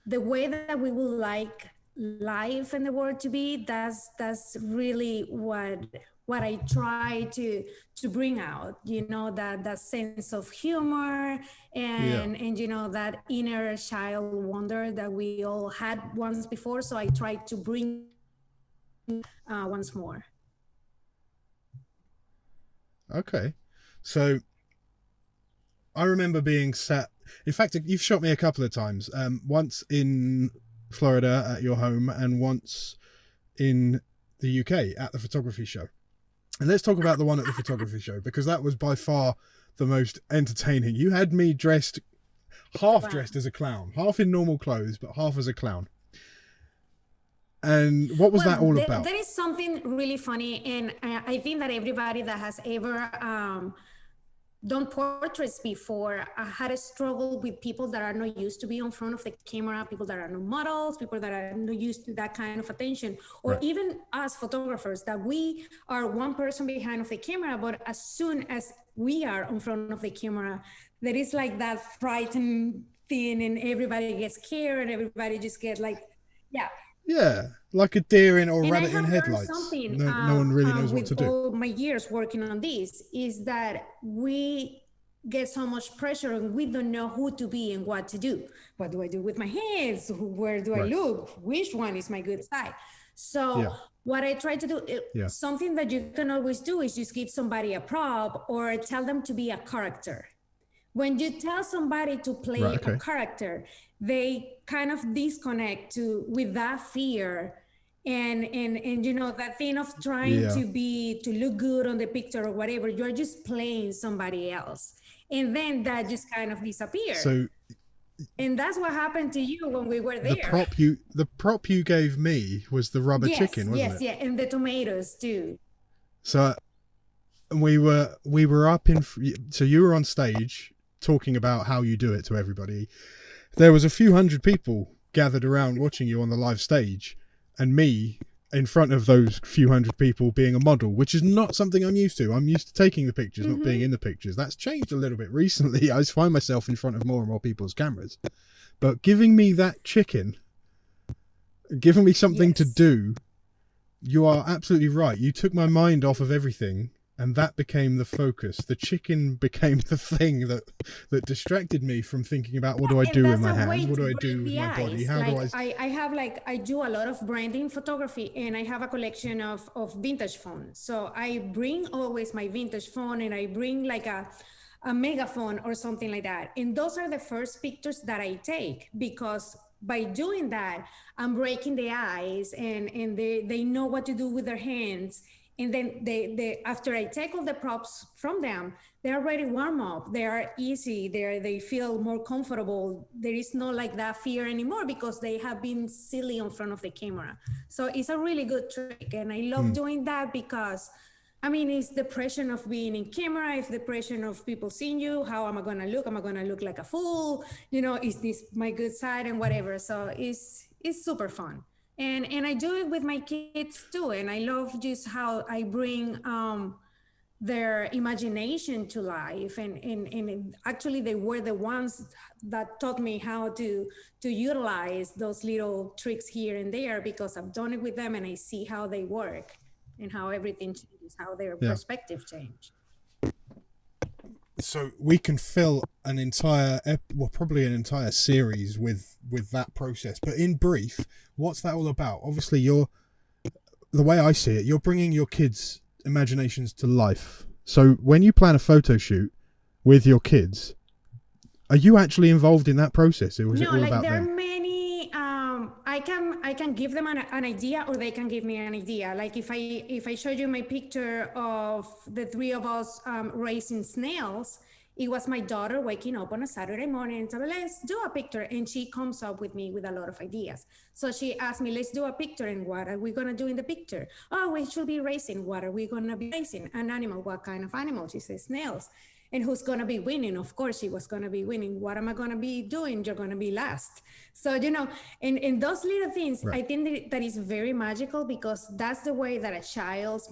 the way that we would like life and the world to be. That's really what I try to bring out, that sense of humor and that inner child wonder that we all had once before. So I try to bring once more. Okay. So I remember being sat, in fact, you've shot me a couple of times, once in Florida at your home and once in the UK at the photography show. And let's talk about the one at the photography show, because that was by far the most entertaining. You had me dressed as a clown, half in normal clothes, but half as a clown. And what was that all about? There is something really funny, and I think that everybody that has ever done portraits before had a struggle with people that are not used to be in front of the camera, people that are not models, people that are not used to that kind of attention, or even us photographers, that we are one person behind of the camera, but as soon as we are in front of the camera, there is like that frightened thing, and everybody gets scared, and everybody just gets like, Yeah, like a deer in or rabbit in headlights. No one really knows what to do. All my years working on this is that we get so much pressure and we don't know who to be and what to do. What do I do with my hands? Where do I look? Which one is my good side? So what I try to do, something that you can always do is just give somebody a prop or tell them to be a character. When you tell somebody to play a character, they kind of disconnect with that fear and that thing of trying to look good on the picture or whatever. You're just playing somebody else, and then that just kind of disappears. And that's what happened to you when we were there. The prop you gave me was the rubber chicken, wasn't it? Yes, and the tomatoes too. So we were up in. So you were on stage talking about how you do it to everybody. There was a few hundred people gathered around watching you on the live stage, and me in front of those few hundred people being a model, which is not something I'm used to. I'm used to taking the pictures, not being in the pictures. That's changed a little bit recently. I find myself in front of more and more people's cameras. But giving me that chicken, giving me something to do, you are absolutely right. You took my mind off of everything and that became the focus. The chicken became the thing that distracted me from thinking about what do I do with my hands, what do I do with my body, how do I do a lot of branding photography, and I have a collection of vintage phones. So I bring always my vintage phone, and I bring like a megaphone or something like that. And those are the first pictures that I take, because by doing that, I'm breaking the ice, and they know what to do with their hands. And then they after I take all the props from them, they're already warm up. They are easy. They feel more comfortable. There is no like that fear anymore, because they have been silly in front of the camera. So it's a really good trick, and I love doing that, because I mean, it's the pressure of being in camera, it's the pressure of people seeing you. How am I gonna look? Am I gonna look like a fool? You know, is this my good side and whatever? So it's super fun. And I do it with my kids too. And I love just how I bring their imagination to life. And actually they were the ones that taught me how to utilize those little tricks here and there, because I've done it with them and I see how they work and how everything changes, how their perspective change. So we can fill an entire, probably an entire series with that process. But in brief, what's that all about? Obviously, the way I see it, you're bringing your kids' imaginations to life. So when you plan a photo shoot with your kids, are you actually involved in that process, or is it all like about there them? are many. I can give them an idea, or they can give me an idea. Like if I show you my picture of the three of us raising snails, it was my daughter waking up on a Saturday morning and said, let's do a picture. And she comes up with me with a lot of ideas. So she asked me, let's do a picture. And what are we going to do in the picture? Oh, we should be racing. What are we going to be racing? An animal. What kind of animal? She says snails. And who's going to be winning? Of course, she was going to be winning. What am I going to be doing? You're going to be last. So, you know, in those little things, right. I think that is very magical, because that's the way that a child's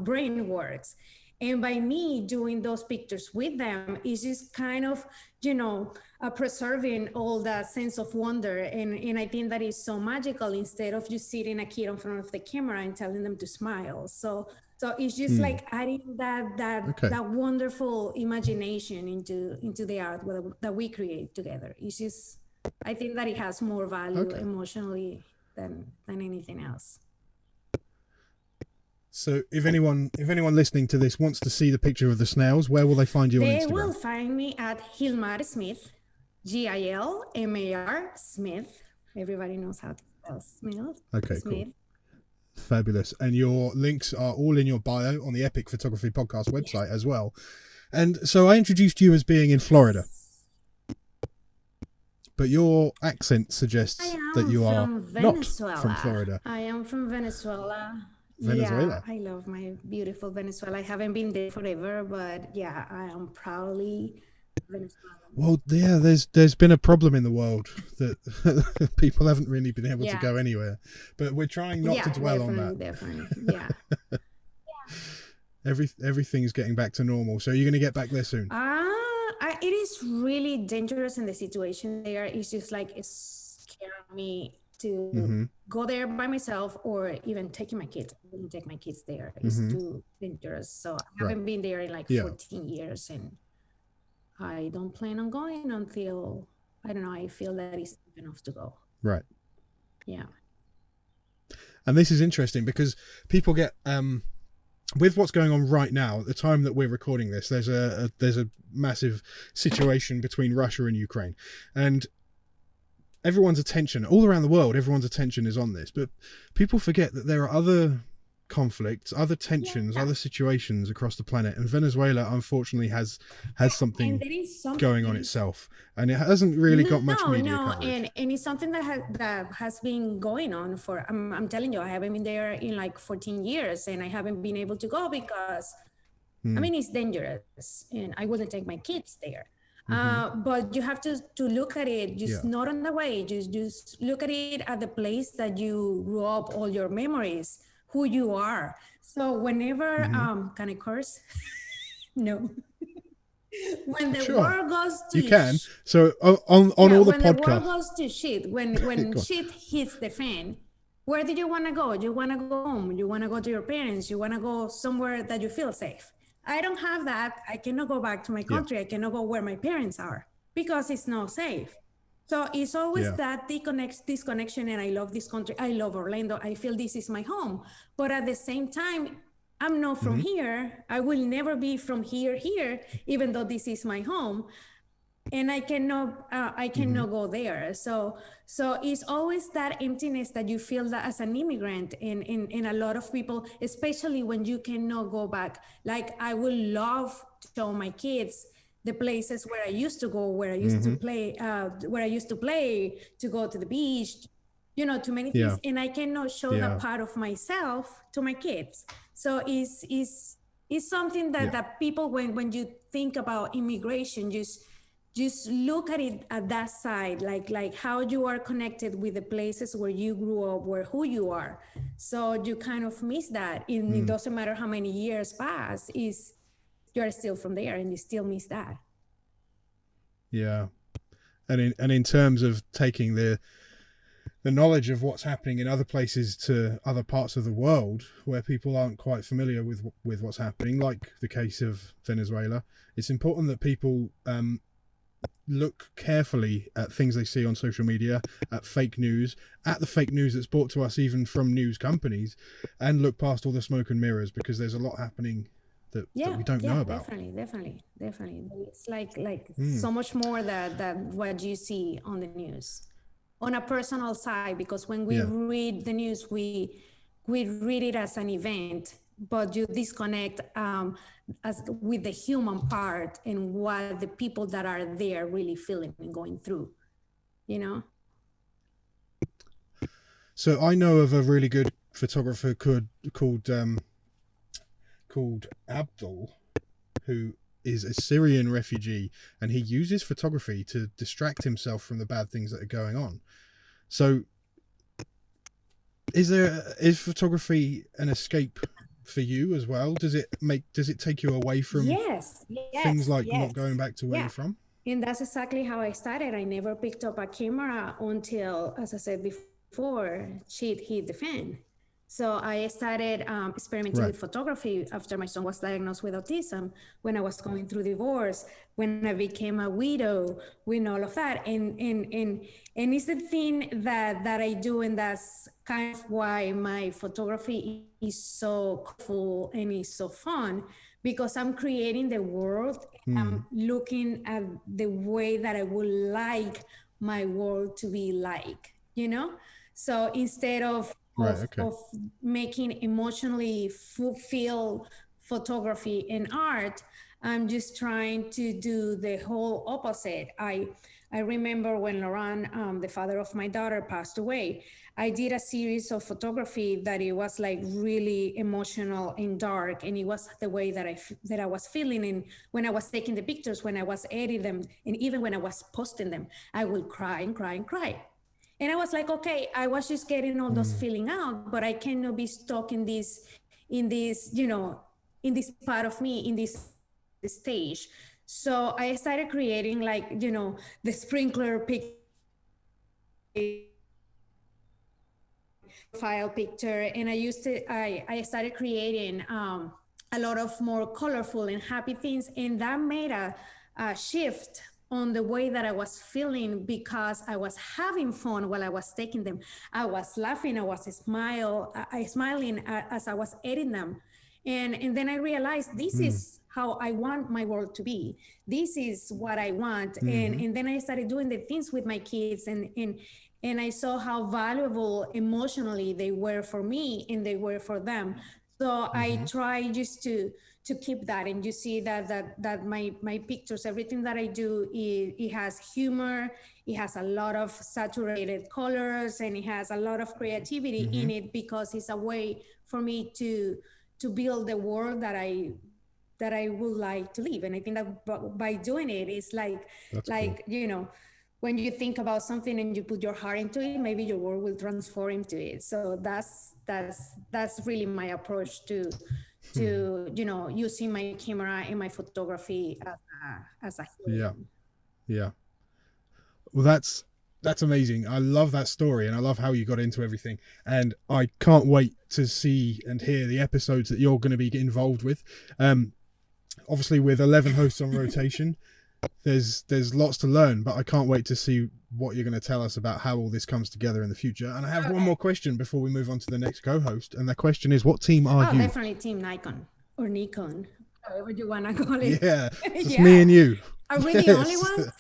brain works. And by me doing those pictures with them, it's just kind of, you know, preserving all that sense of wonder. And I think that is so magical, instead of just sitting a kid in front of the camera and telling them to smile. So it's just like adding that wonderful imagination into the art that we create together. It's just, I think that it has more value emotionally than anything else. So if anyone listening to this wants to see the picture of the snails, where will they find you on Instagram? They will find me at Hillmar Smith, Gilmar Smith. Everybody knows how to spell Smith. Okay, Smith. Cool. Fabulous. And your links are all in your bio on the Epic Photography Podcast website as well. And so I introduced you as being in Florida, but your accent suggests that you are not from Florida. I am from Venezuela. Venezuela. Yeah, I love my beautiful Venezuela. I haven't been there forever, but yeah, I am proudly Venezuelan. Well, yeah, there's been a problem in the world that people haven't really been able to go anywhere, but we're trying not to dwell on that. Definitely, yeah. Everything's getting back to normal. So you're going to get back there soon? It is really dangerous in the situation there. It's just like, it's scaring me to go there by myself, or even taking my kids. I wouldn't take my kids there. It's too dangerous. So I haven't been there in like 14 years, and I don't plan on going until, I don't know, I feel that it's enough to go. Right. Yeah. And this is interesting, because people get with what's going on right now, at the time that we're recording this, there's a massive situation between Russia and Ukraine, and everyone's attention all around the world, everyone's attention is on this, but people forget that there are other conflicts, other tensions, other situations across the planet, and Venezuela unfortunately has something going on itself, and it hasn't really got much media coverage. And it's something that has been going on for, I'm telling you, I haven't been there in like 14 years, and I haven't been able to go because I mean, it's dangerous, and I wouldn't take my kids there. But you have to look at it, just not on the way, just look at it at the place that you grew up, all your memories, who you are. So whenever, can I curse? No. When the world goes to you can. So on all the when podcasts. The world goes to shit, when shit hits the fan, where do you want to go? You want to go home. You want to go to your parents. You want to go somewhere that you feel safe. I don't have that. I cannot go back to my country. I cannot go where my parents are because it's not safe. So it's always that disconnection, and I love this country. I love Orlando. I feel this is my home. But at the same time, I'm not from here. I will never be from here, even though this is my home. And I cannot go there. So it's always that emptiness that you feel that as an immigrant, and a lot of people, especially when you cannot go back. Like, I would love to show my kids the places where I used to go, where I used to play, to go to the beach, to many things. And I cannot show that part of myself to my kids. So it's something that people, when you think about immigration, just look at it at that side, like how you are connected with the places where you grew up, where who you are. So you kind of miss that. It doesn't matter how many years pass, you're still from there and you still miss that. Yeah. And in terms of taking the knowledge of what's happening in other places to other parts of the world where people aren't quite familiar with what's happening, like the case of Venezuela, it's important that people look carefully at things they see on social media, at fake news, at the fake news that's brought to us even from news companies, and look past all the smoke and mirrors, because there's a lot happening that we don't know about. Definitely. It's like so much more than what you see on the news on a personal side, because when we read the news, we read it as an event, but you disconnect with the human part and what the people that are there really feeling and going through, So I know of a really good photographer called Abdul, who is a Syrian refugee, and he uses photography to distract himself from the bad things that are going on. So is photography an escape for you as well? Does it take you away from things like not going back to where you're from? And that's exactly how I started. I never picked up a camera until, as I said before, shit hit the fan. So I started experimenting with photography after my son was diagnosed with autism, when I was going through divorce, when I became a widow, when all of that. And it's the thing that I do, and that's kind of why my photography is so cool and is so fun, because I'm creating the world. I'm looking at the way that I would like my world to be like, So instead of making emotionally fulfilled photography and art, I'm just trying to do the whole opposite. I remember when Laurent, the father of my daughter, passed away, I did a series of photography that it was like really emotional and dark, and it was the way that I was feeling. And when I was taking the pictures, when I was editing them, and even when I was posting them, I would cry and cry and cry. And I was like, okay, I was just getting all those feeling out, but I cannot be stuck in this, in this part of me, in this stage. So I started creating the sprinkler file picture. And I started creating a lot of more colorful and happy things. And that made a shift on the way that I was feeling, because I was having fun while I was taking them. I was laughing, I was smiling as I was editing them. And then I realized this is how I want my world to be. This is what I want. And then I started doing the things with my kids, and I saw how valuable emotionally they were for me and they were for them. So I try just to keep that, and you see that my pictures, everything that I do, it has humor, it has a lot of saturated colors, and it has a lot of creativity in it, because it's a way for me to build the world that I would like to live. And I think that by doing it, it's cool. When you think about something and you put your heart into it, maybe your world will transform into it. So that's really my approach to using my camera and my photography as a healing. Yeah. Well, that's amazing. I love that story, and I love how you got into everything. And I can't wait to see and hear the episodes that you're going to be involved with. obviously with 11 hosts on rotation, there's lots to learn, but I can't wait to see what you're going to tell us about how all this comes together in the future. And I have one more question before we move on to the next co-host, and the question is, what team are you? Definitely Team Nikon or Nikon, however you want to call it. Yeah, it's me and you. Are we the only ones?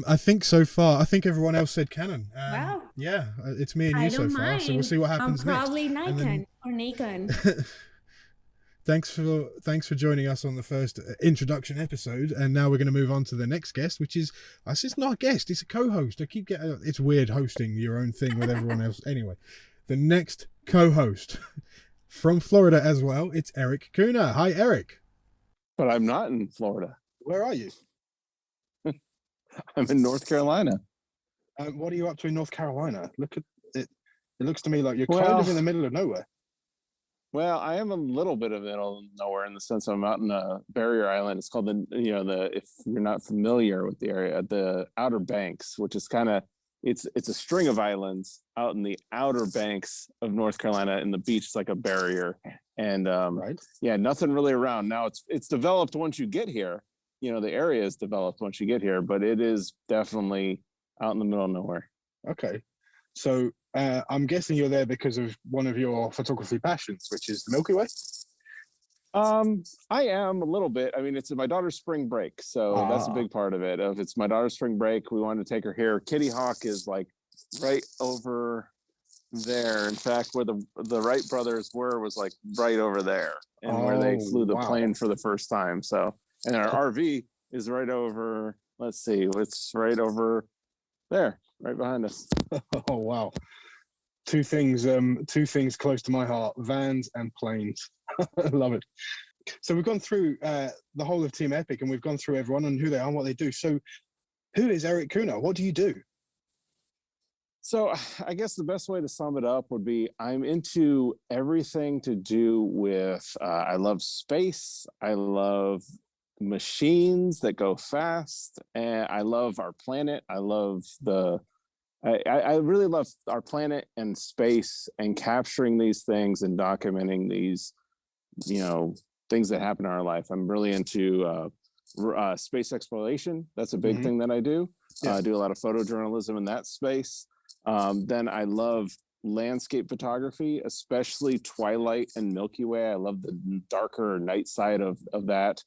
I think so far. I think everyone else said Canon. Wow. Yeah, it's me and you so far. So we'll see what happens next. Probably next. Nikon or Nikon. Thanks for joining us on the first introduction episode, and now we're going to move on to the next guest, which is it's not a guest, it's a co-host. I keep getting it's weird hosting your own thing with everyone else. Anyway, the next co-host from Florida as well, it's Erik Kuna. Hi, Erik. But I'm not in Florida. Where are you? I'm in North Carolina. What are you up to in North Carolina? Look at it. It looks to me like you're kind of in the middle of nowhere. Well, I am a little bit of middle of nowhere in the sense I'm out in a barrier island. It's called if you're not familiar with the area, the Outer Banks, which is kind of it's a string of islands out in the Outer Banks of North Carolina, and the beach is like a barrier. And nothing really around. Now it's developed once you get here. The area is developed once you get here, but it is definitely out in the middle of nowhere. Okay, so I'm guessing you're there because of one of your photography passions, which is the Milky Way. I am a little bit. I mean, it's my daughter's spring break, so that's a big part of it. If it's my daughter's spring break, we wanted to take her here. Kitty Hawk is like right over there. In fact, where the Wright brothers were was like right over there, and where they flew the plane for the first time. So, and our RV is right over. Let's see, it's right over there, right behind us. Oh wow. Two things close to my heart: vans and planes. I love it. So we've gone through the whole of Team Epic, and we've gone through everyone and who they are and what they do. So who is Erik Kuna? What do you do? So I guess the best way to sum it up would be I'm into everything to do with, I love space. I love machines that go fast, and I love our planet. I love I really love our planet and space, and capturing these things and documenting these, things that happen in our life. I'm really into space exploration. That's a big thing that I do. I do a lot of photojournalism in that space. Then I love landscape photography, especially twilight and Milky Way. I love the darker night side of that.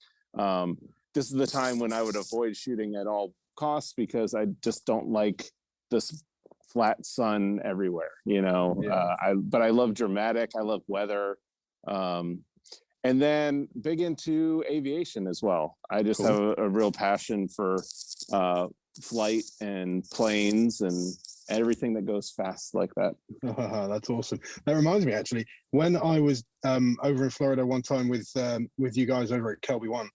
This is the time when I would avoid shooting at all costs, because I just don't like this flat sun everywhere, but I love dramatic. I love weather. And then big into aviation as well. I just have a real passion for flight and planes and everything that goes fast like that. That's awesome. That reminds me, actually, when I was over in Florida one time with you guys over at Kelby 1,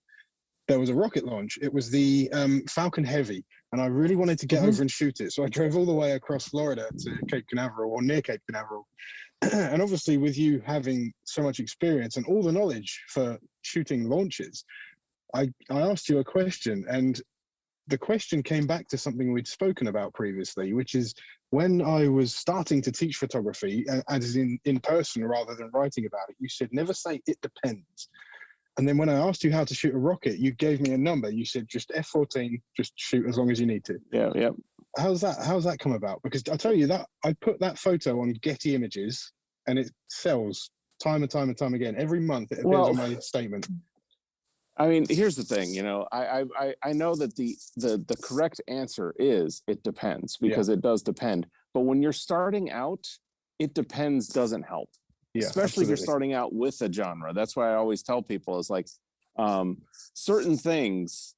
there was a rocket launch. It was the Falcon Heavy, and I really wanted to get over and shoot it. So I drove all the way across Florida to Cape Canaveral, or near Cape Canaveral. And obviously with you having so much experience and all the knowledge for shooting launches, I asked you a question, and the question came back to something we'd spoken about previously, which is when I was starting to teach photography, as in person rather than writing about it, you said, never say it depends. And then when I asked you how to shoot a rocket, you gave me a number. You said, just F-14, just shoot as long as you need to. Yeah. How's that come about? Because I tell you that I put that photo on Getty Images, and it sells time and time and time again. Every month it appears on my statement. I mean, here's the thing, I know that the correct answer is it depends, because it does depend. But when you're starting out, it depends doesn't help. Yeah, especially if you're starting out with a genre. That's why I always tell people is like certain things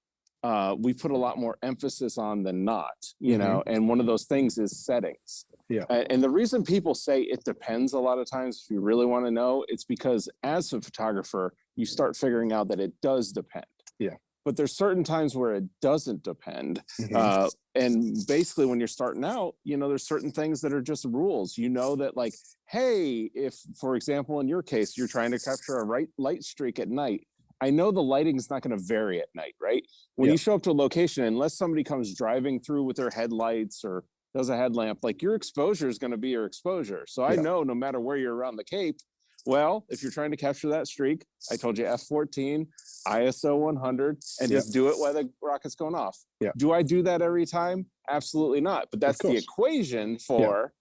we put a lot more emphasis on than not, know, and one of those things is settings. Yeah. And the reason people say it depends a lot of times, if you really want to know, it's because as a photographer, you start figuring out that it does depend. Yeah. But there's certain times where it doesn't depend. And basically when you're starting out, there's certain things that are just rules, that like, hey, if, for example, in your case, you're trying to capture a light streak at night, I know the lighting is not going to vary at night, right? When you show up to a location, unless somebody comes driving through with their headlights or does a headlamp, like your exposure is going to be your exposure. So I know no matter where you're around the Cape, Well, if you're trying to capture that streak, I told you F14, ISO 100, and just do it while the rocket's going off. Do I do that every time? Absolutely not. But that's the equation for,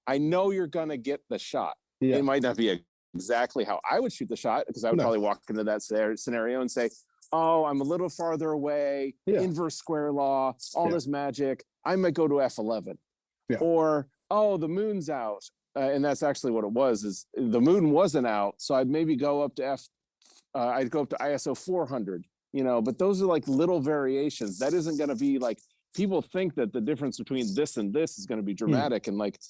I know you're going to get the shot. It might not be exactly how I would shoot the shot, because I would probably walk into that scenario and say, oh, I'm a little farther away, inverse square law, all this magic. I might go to F11. Or, oh, the moon's out. And that's actually what it was, is the moon wasn't out. So I'd maybe go up to I'd go up to ISO 400, you know, but those are like little variations. That isn't going to be like, people think that the difference between this and this is going to be dramatic. And like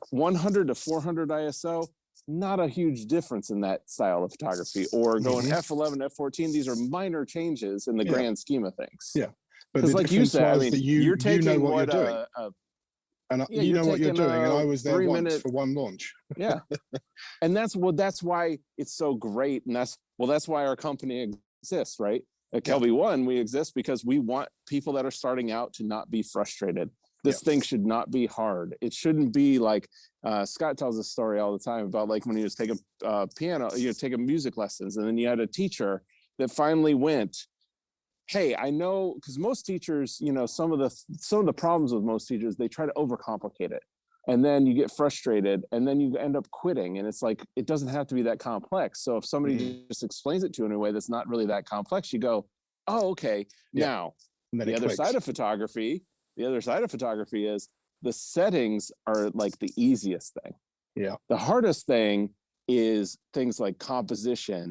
100 to 400 ISO, not a huge difference in that style of photography. Or going F11, F14, these are minor changes in the grand scheme of things. But like you said, I mean, you're taking you know what you're doing. And you know what you're doing, and I was there once for one launch. And that's why it's so great, and that's why our company exists, right? At Kelby One, we exist because we want people that are starting out to not be frustrated. This thing should not be hard. It shouldn't be like Scott tells a story all the time about like when he was taking taking music lessons, and then you had a teacher that finally went, hey, I know, because most teachers, you know, some of the problems with most teachers, they try to overcomplicate it. And then you get frustrated, and then you end up quitting. And it's like, it doesn't have to be that complex. So if somebody just explains it to you in a way that's not really that complex, you go, oh, okay. Now, the other side of photography is the settings are like the easiest thing. The hardest thing is things like composition.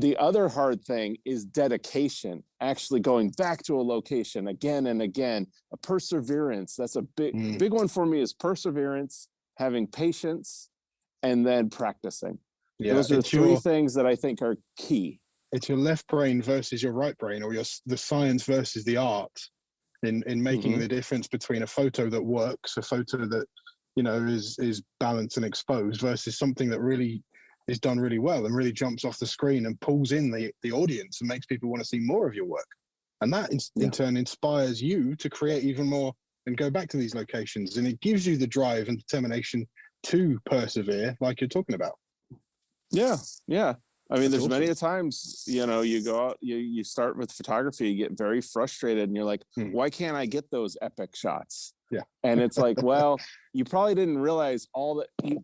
The other hard thing is dedication, actually going back to a location again and again. A perseverance, that's a big one for me, is perseverance, having patience, and then practicing. Those are three things that I think are key. It's your left brain versus your right brain, or the science versus the art in making the difference between a photo that works, a photo that, you know, is balanced and exposed, versus something that really is done really well and really jumps off the screen and pulls in the audience and makes people want to see more of your work. And that in turn inspires you to create even more and go back to these locations. And it gives you the drive and determination to persevere, like you're talking about. I mean, there's many times, you know, you go out, you start with photography, you get very frustrated, and you're like, why can't I get those epic shots? And it's like, well, you probably didn't realize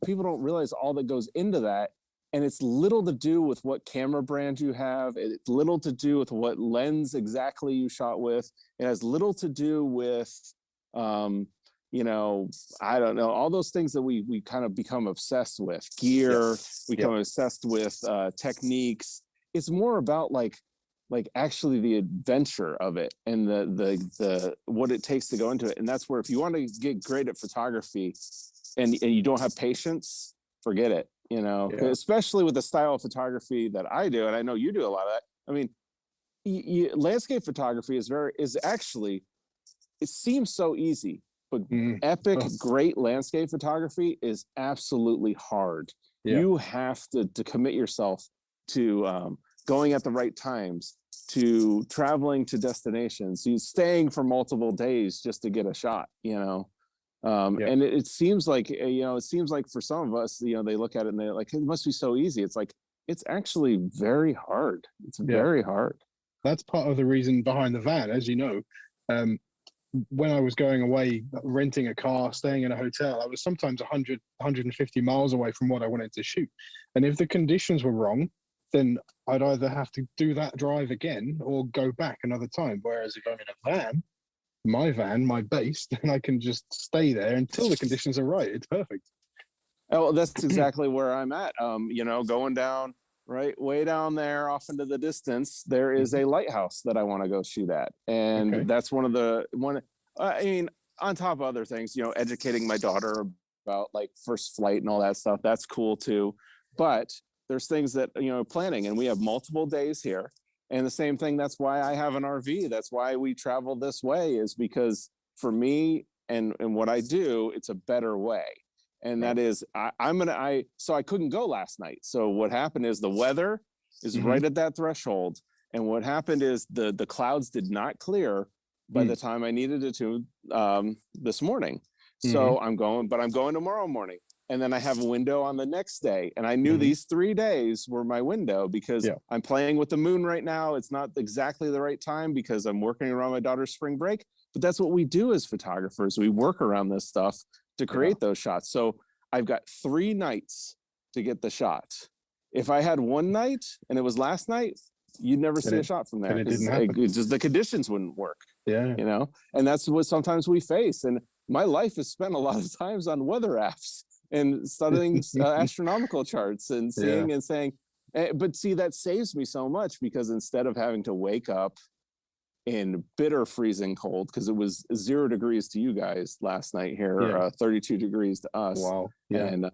people don't realize all that goes into that. And it's little to do with what camera brand you have. It's little to do with what lens exactly you shot with. It has little to do with, you know, I don't know, all those things that we kind of become obsessed with. Gear, we become obsessed with techniques. It's more about like actually the adventure of it and the what it takes to go into it. And that's where, if you want to get great at photography and you don't have patience, forget it. You know, especially with the style of photography that I do, and I know you do a lot of that. I mean, landscape photography is actually, it seems so easy, but epic, great landscape photography is absolutely hard. You have to commit yourself to going at the right times, to traveling to destinations, staying for multiple days just to get a shot, you know. And it seems like, you know, for some of us, you know, they look at it and they're like, it must be so easy. It's like, it's actually very hard. It's very hard. That's part of the reason behind the van, as you know. When I was going away, renting a car, staying in a hotel, I was sometimes 100, 150 miles away from what I wanted to shoot. And if the conditions were wrong, then I'd either have to do that drive again or go back another time. Whereas if I'm in a van, my base, then I can just stay there until the conditions are right. It's perfect. Oh, that's exactly where I'm at. You know, going down, right, way down there off into the distance, there is a lighthouse that I want to go shoot at. And that's I mean, on top of other things, you know, educating my daughter about like first flight and all that stuff, that's cool too. But there's things that, you know, planning, and we have multiple days here. And the same thing, that's why I have an RV. That's why we travel this way, is because for me and what I do, it's a better way. And that is, so I couldn't go last night. So what happened is the weather is right at that threshold. And what happened is the clouds did not clear by the time I needed it to this morning. So I'm going tomorrow morning. and then I have a window on the next day. And I knew these 3 days were my window because I'm playing with the moon right now. It's not exactly the right time because I'm working around my daughter's spring break, but that's what we do as photographers. We work around this stuff to create those shots. So I've got 3 nights to get the shot. If I had one night and it was last night, you'd never see a shot from there. And it didn't happen. It just the conditions wouldn't work. Yeah. You know, and that's what sometimes we face. And my life is spent a lot of times on weather apps and studying astronomical charts and seeing and saying, but see, that saves me so much because instead of having to wake up in bitter freezing cold, because it was 0 degrees to you guys last night here, 32 degrees to us. Wow. Yeah. And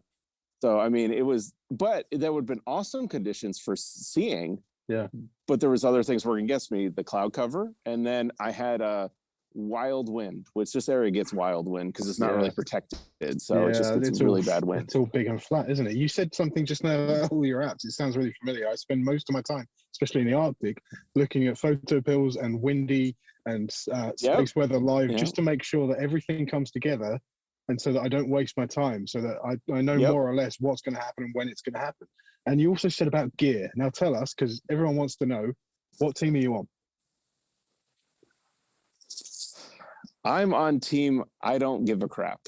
so, I mean, it was, but that would have been awesome conditions for seeing. Yeah. But there was other things working against me, the cloud cover. And then I had a wild wind, which this area gets wild wind because it's not really protected. So it just gets really bad wind. It's all big and flat, isn't it? You said something just now about all your apps. It sounds really familiar. I spend most of my time, especially in the Arctic, looking at photo pills and windy and space weather live just to make sure that everything comes together and so that I don't waste my time, so that I know more or less what's going to happen and when it's going to happen. And you also said about gear. Now tell us, because everyone wants to know, what team are you on? I'm on team I don't give a crap.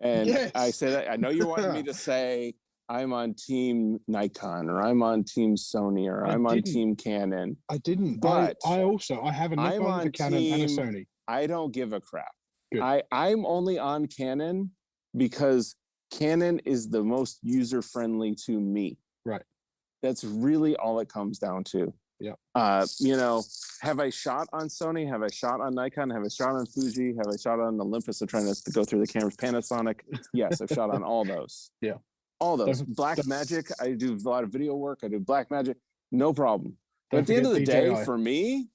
And I say that, I know you wanted me to say I'm on team Nikon or I'm on team Sony or I'm on team Canon. I didn't, but I have a Nikon, a Canon, and a Sony. I don't give a crap. Good. I'm only on Canon because Canon is the most user-friendly to me. Right. That's really all it comes down to. Yeah. You know, have I shot on Sony? Have I shot on Nikon? Have I shot on Fuji? Have I shot on Olympus? I'm trying to go through the cameras. Panasonic. Yes, I've shot on all those. Yeah. All those. Black Magic. I do a lot of video work. I do Black Magic. No problem. But at the end of the day, for me,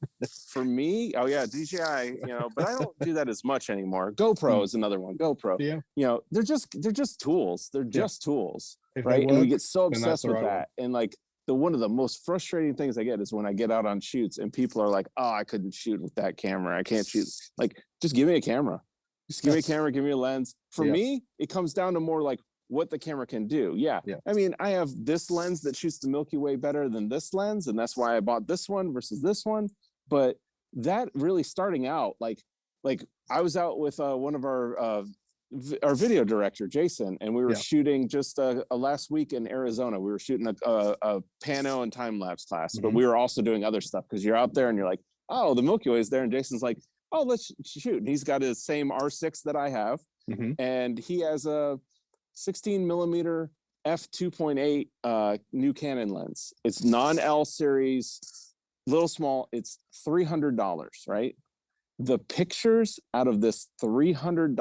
oh yeah, DJI, you know, but I don't do that as much anymore. GoPro is another one. GoPro. Yeah. You know, they're just tools. They're just tools. If right. Work, and we get so obsessed with right that. And like one of the most frustrating things I get is when I get out on shoots and people are like, oh, I couldn't shoot with that camera. I can't shoot. Like, just give me a camera. Just give me a camera, give me a lens. For me, it comes down to more like what the camera can do. Yeah. I mean, I have this lens that shoots the Milky Way better than this lens, and that's why I bought this one versus this one. But that really starting out, like I was out with one of our video director, Jason, and we were shooting just last week in Arizona. We were shooting a pano and time lapse class, but we were also doing other stuff because you're out there and you're like, oh, the Milky Way is there, and Jason's like, oh, let's shoot. And he's got his same R6 that I have, and he has a 16 millimeter f2.8 new Canon lens. It's non-L series, little small. It's $300, right? The pictures out of this $300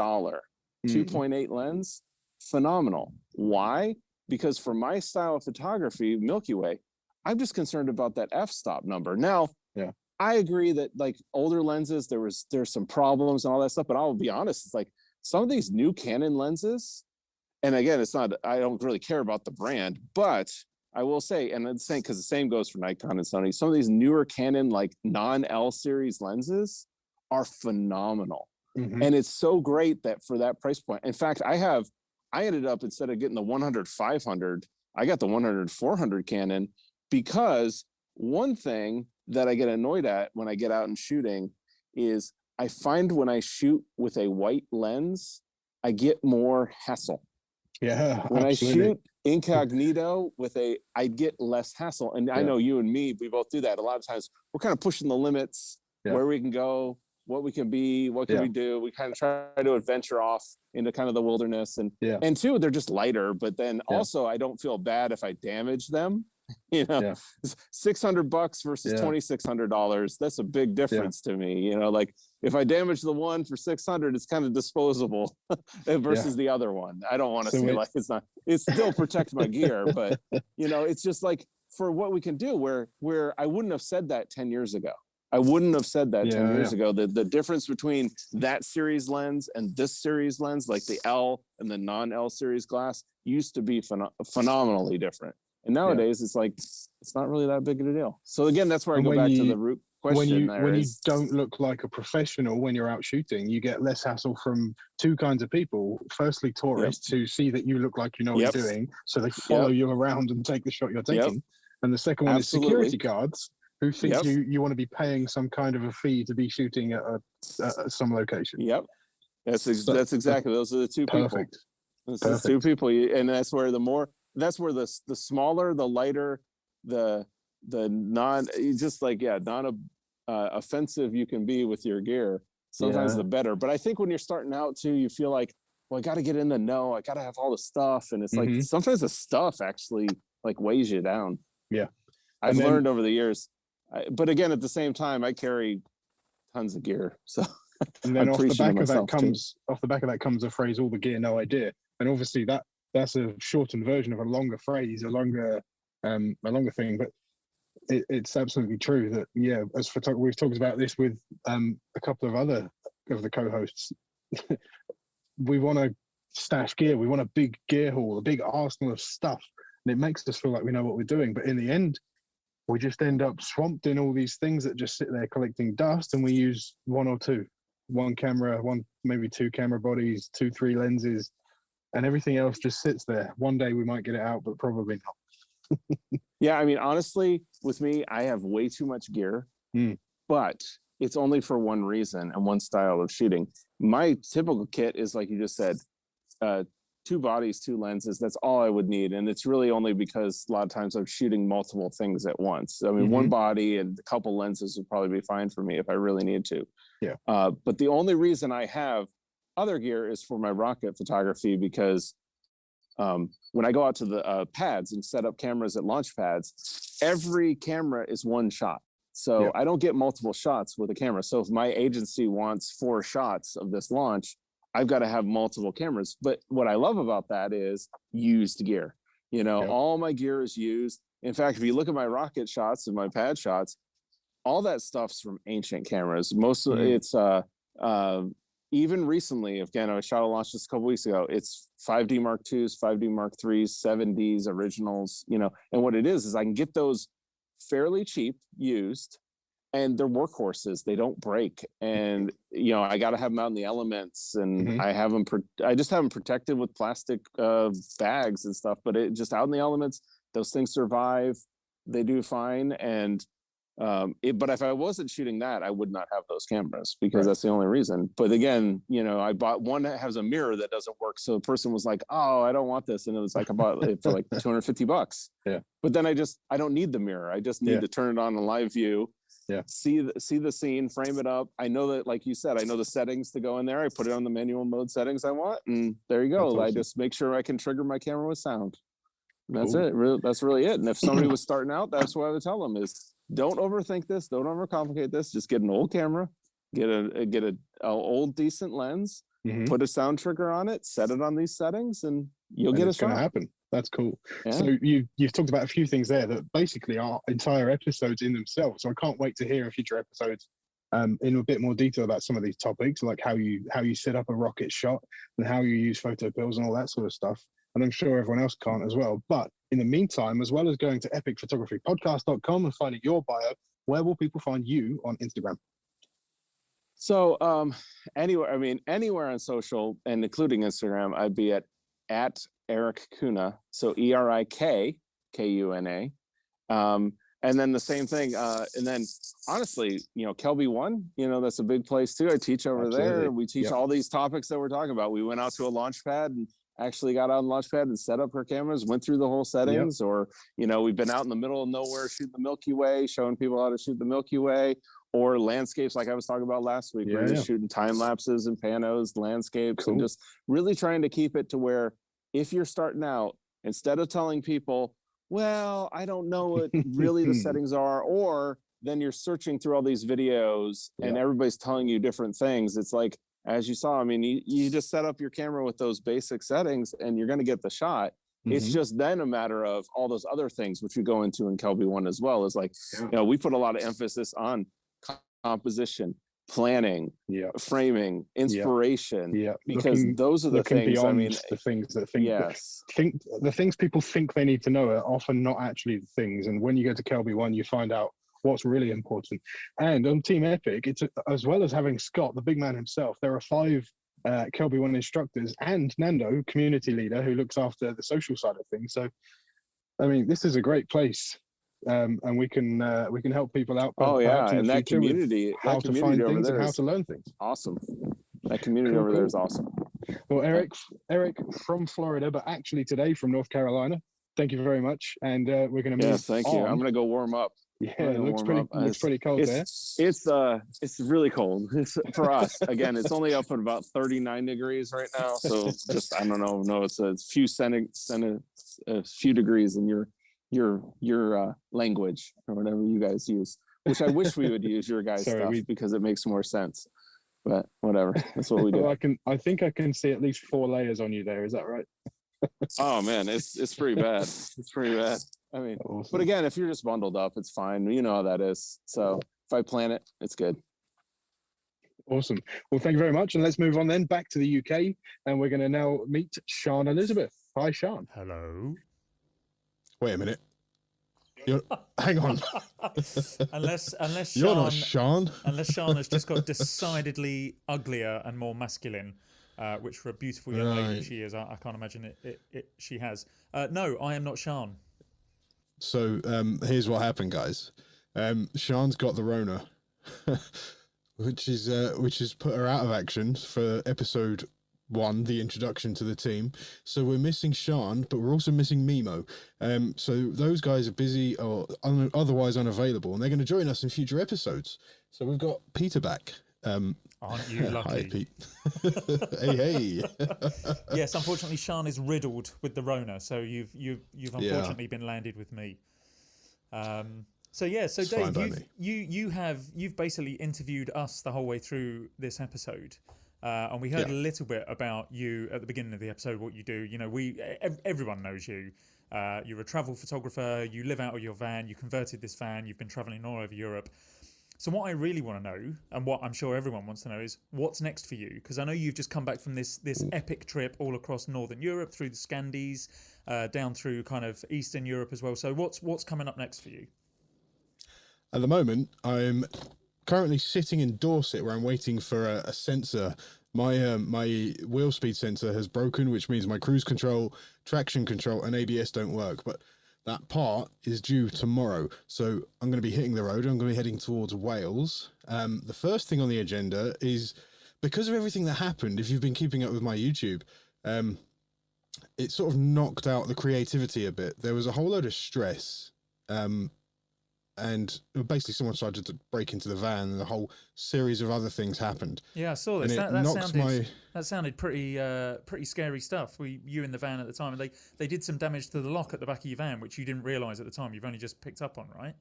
2.8 lens, phenomenal. Why? Because for my style of photography, Milky Way, I'm just concerned about that f-stop number. Now, I agree that like older lenses, there's some problems and all that stuff, but I'll be honest, it's like some of these new Canon lenses, and again, it's not, I don't really care about the brand, but I will say, and I'm saying because the same goes for Nikon and Sony, some of these newer Canon like non-L series lenses are phenomenal. And it's so great that for that price point, in fact, I ended up, instead of getting the 100-500, I got the 100-400 Canon, because one thing that I get annoyed at when I get out and shooting is I find when I shoot with a white lens, I get more hassle. Yeah. When I shoot incognito I get less hassle. And I know you and me, we both do that. A lot of times we're kind of pushing the limits where we can go, what we can be, what can we do. We kind of try to adventure off into kind of the wilderness. And two, they're just lighter, but then also I don't feel bad if I damage them. You know, $600 versus $2,600. That's a big difference to me. You know, like if I damage the one for $600, it's kind of disposable versus the other one. I don't want to say like it still protects my gear, but you know, it's just like for what we can do where I wouldn't have said that 10 years ago. I wouldn't have said that 10 years ago. The difference between that series lens and this series lens, like the L and the non-L series glass, used to be phenomenally different. And nowadays it's like, it's not really that big of a deal. So again, that's where I go back to the root question when you don't look like a professional when you're out shooting, you get less hassle from two kinds of people. Firstly, tourists who see that you look like you know what you're doing, so they follow you around and take the shot you're taking. And the second one is security guards who think you want to be paying some kind of a fee to be shooting at some location. That's exactly, those are the two people. Those are the two people, and that's where the smaller, the lighter, the non, just like offensive you can be with your gear, sometimes the better. But I think when you're starting out too, you feel like, well, I got to get in the know, I got to have all the stuff, and it's like sometimes the stuff actually like weighs you down. I've learned over the years, but again, at the same time, I carry tons of gear, so and then off the back of that comes a phrase, all the gear, no idea. And obviously that's a shortened version of a longer phrase, a longer thing. But it's absolutely true that, as we've talked about this with a couple of other of the co-hosts, we want to stash gear. We want a big gear haul, a big arsenal of stuff. And it makes us feel like we know what we're doing. But in the end, we just end up swamped in all these things that just sit there collecting dust, and we use one camera, maybe two camera bodies, 2-3 lenses, and everything else just sits there. One day we might get it out, but probably not. I mean, honestly, with me, I have way too much gear, but it's only for one reason and one style of shooting. My typical kit is, like you just said, 2 bodies, 2 lenses. That's all I would need. And it's really only because a lot of times I'm shooting multiple things at once. I mean, one body and a couple lenses would probably be fine for me if I really need to. But the only reason I have other gear is for my rocket photography, because when I go out to the pads and set up cameras at launch pads, every camera is one shot. So I don't get multiple shots with a camera. So if my agency wants 4 shots of this launch, I've got to have multiple cameras. But what I love about that is used gear. All my gear is used. In fact, if you look at my rocket shots and my pad shots, all that stuff's from ancient cameras. Most of it's even recently, again, I shot a launch just a couple weeks ago. It's 5D Mark IIs, 5D Mark IIIs, 7Ds, originals, and what it is I can get those fairly cheap used, and they're workhorses. They don't break. And, I got to have them out in the elements, and I just have them protected with plastic bags and stuff, but it just out in the elements, those things survive. They do fine. And, but if I wasn't shooting that, I would not have those cameras, because that's the only reason. But again, I bought one that has a mirror that doesn't work. So the person was like, oh, I don't want this. And it was like, I bought it for like $250. But then I don't need the mirror. I just need to turn it on in live view. See the scene, frame it up. I know that, like you said, I know the settings to go in there. I put it on the manual mode settings I want, and there you go. Awesome. I just make sure I can trigger my camera with sound. And that's it. That's really it. And if somebody was starting out, that's what I would tell them is, don't overthink this. Don't overcomplicate this. Just get an old camera, get a old decent lens, put a sound trigger on it, set it on these settings, and you'll get a shot. It's going to happen. That's cool. So you've talked about a few things there that basically are entire episodes in themselves. So I can't wait to hear in future episodes in a bit more detail about some of these topics, like how you set up a rocket shot and how you use photo pills and all that sort of stuff. And I'm sure everyone else can't as well. But in the meantime, as well as going to epicphotographypodcast.com and finding your bio, where will people find you on Instagram? So anywhere on social, and including Instagram, I'd be at Erik Kuna. So ERIK KUNA. And then the same thing. And then honestly, Kelby 1, that's a big place too. I teach over there. We teach all these topics that we're talking about. We went out to a launch pad and actually got on launch pad and set up her cameras, went through the whole settings, or, we've been out in the middle of nowhere shooting the Milky Way, showing people how to shoot the Milky Way, or landscapes like I was talking about last week. We're just shooting time lapses and panos, landscapes, and just really trying to keep it to where if you're starting out, instead of telling people, well, I don't know what really the settings are, or then you're searching through all these videos and everybody's telling you different things. It's like, as you saw, you just set up your camera with those basic settings and you're going to get the shot. It's just then a matter of all those other things, which we go into in Kelby 1 as well, is like, we put a lot of emphasis on composition, planning, framing, inspiration, because those are the things. The things that the things people think they need to know are often not actually the things. And when you go to Kelby 1, you find out what's really important. And on Team Epic, it's as well as having Scott, the big man himself, there are 5 Kelby One instructors and Nando, community leader, who looks after the social side of things. So, I mean, this is a great place, and we can help people out. Oh yeah, and that community, how to find things and how to learn things. Awesome. That community over there is awesome. Well, Erik from Florida, but actually today from North Carolina. Thank you very much, and we're going to move. Yes, thank you. I'm going to go warm up. Yeah, it looks pretty cold there. It's really cold. It's, for us, again, it's only up at about 39 degrees right now. So just I don't know. No, it's a few a few degrees in your language or whatever you guys use. Which I wish we would use your guys' stuff because it makes more sense. But whatever, that's what we do. Well, I think I can see at least 4 layers on you there. Is that right? Oh man, it's pretty bad. It's pretty bad. I mean, awesome. But again, if you're just bundled up, it's fine. You know how that is. So if I plan it, it's good. Awesome. Well, thank you very much. And let's move on then back to the UK. And we're going to now meet Siân Elizabeth. Hi, Siân. Hello. Wait a minute. Hang on. unless Siân, you're not Siân. Unless Siân has just got decidedly uglier and more masculine. Which for a beautiful young lady she is, I can't imagine she has. No, I am not Siân. So here's what happened, guys. Siân's got the Rona, which is put her out of action for episode 1, the introduction to the team. So we're missing Siân, but we're also missing Mimo. So those guys are busy or otherwise unavailable, and they're going to join us in future episodes. So we've got Peter back. Aren't you lucky? Hi, Pete. Hey. Yes, unfortunately, Siân is riddled with the Rona, so you've unfortunately been landed with me. So Dave, you've basically interviewed us the whole way through this episode, and we heard a little bit about you at the beginning of the episode. What you do, you know, everyone knows you. You're a travel photographer. You live out of your van. You converted this van. You've been traveling all over Europe. So what I really want to know, and what I'm sure everyone wants to know, is what's next for you? Because I know you've just come back from this epic trip all across Northern Europe, through the Scandies, down through kind of Eastern Europe as well. So what's coming up next for you? At the moment, I'm currently sitting in Dorset where I'm waiting for a sensor. My wheel speed sensor has broken, which means my cruise control, traction control, and ABS don't work. But that part is due tomorrow, so I'm going to be hitting the road. I'm going to be heading towards Wales. The first thing on the agenda is, because of everything that happened, if you've been keeping up with my YouTube, it sort of knocked out the creativity a bit. There was a whole load of stress, and basically someone started to break into the van, and a whole series of other things happened. Yeah, I saw this. That sounded pretty scary stuff. You in the van at the time, and they did some damage to the lock at the back of your van, which you didn't realise at the time. You've only just picked up on, right?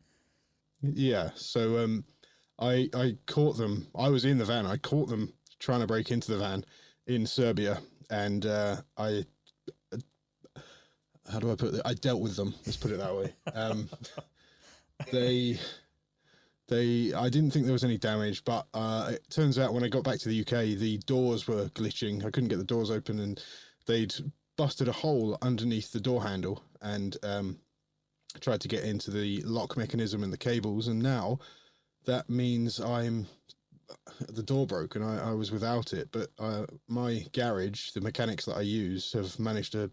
Yeah. So I caught them. I was in the van. I caught them trying to break into the van in Serbia, and how do I put it? I dealt with them. Let's put it that way. I didn't think there was any damage, but it turns out when I got back to the UK, the doors were glitching. I couldn't get the doors open, and they'd busted a hole underneath the door handle and tried to get into the lock mechanism and the cables. And now that means the door broke and I was without it. But my garage, the mechanics that I use, have managed to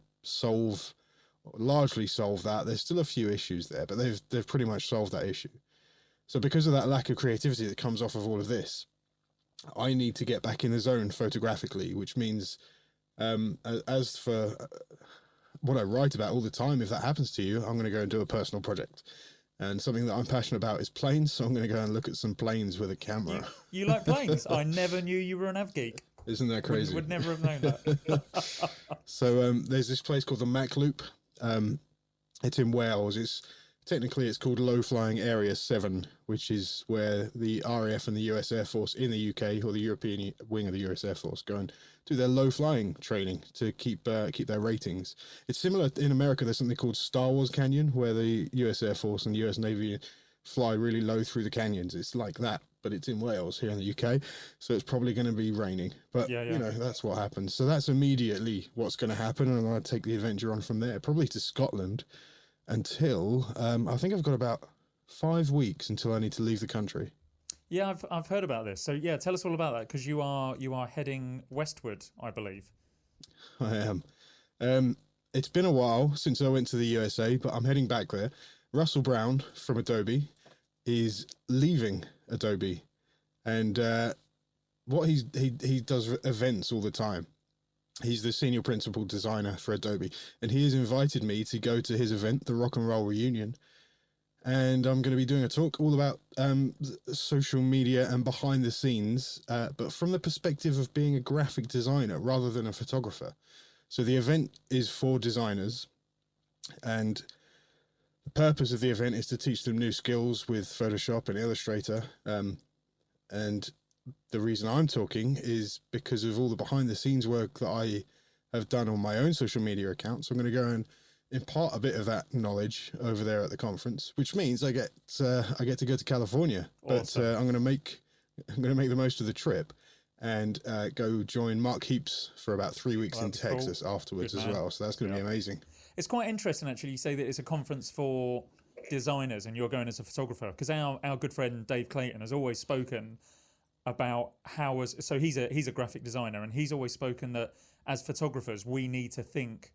largely solve that. There's still a few issues there, but they've pretty much solved that issue. So because of that lack of creativity that comes off of all of this, I need to get back in the zone photographically, which means as for what I write about all the time, if that happens to you, I'm going to go and do a personal project. And something that I'm passionate about is planes, so I'm going to go and look at some planes with a camera. You like planes? I never knew you were an av geek. Isn't that crazy? Would never have known that. So there's this place called the Mac Loop. It's in Wales. It's called Low Flying Area 7, which is where the RAF and the US Air Force in the UK, or the European wing of the US Air Force, go and do their low flying training to keep their ratings. It's similar in America. There's something called Star Wars Canyon, where the US Air Force and the US Navy fly really low through the canyons. It's like that, but it's in Wales here in the UK, so it's probably going to be raining. But you know, that's what happens. So that's immediately what's going to happen, and I'll take the adventure on from there, probably to Scotland, until I think I've got about 5 weeks until I need to leave the country. Yeah, I've heard about this. So yeah, tell us all about that, because you are heading westward, I believe. I am. It's been a while since I went to the USA, but I'm heading back there. Russell Brown from Adobe is leaving Adobe, and what he does events all the time. He's the senior principal designer for Adobe, and he has invited me to go to his event, the Rock and Roll Reunion. And I'm going to be doing a talk all about social media and behind the scenes, but from the perspective of being a graphic designer rather than a photographer. So the event is for designers, and the purpose of the event is to teach them new skills with Photoshop and Illustrator. And the reason I'm talking is because of all the behind the scenes work that I have done on my own social media account. So I'm going to go and impart a bit of that knowledge over there at the conference, which means I get to go to California. Awesome. But I'm going to make the most of the trip and go join Mark Heaps for about 3 weeks in Texas afterwards as well. So that's going to be amazing. It's quite interesting, actually. You say that it's a conference for designers and you're going as a photographer, because our good friend Dave Clayton has always spoken about so he's a graphic designer, and he's always spoken that as photographers we need to think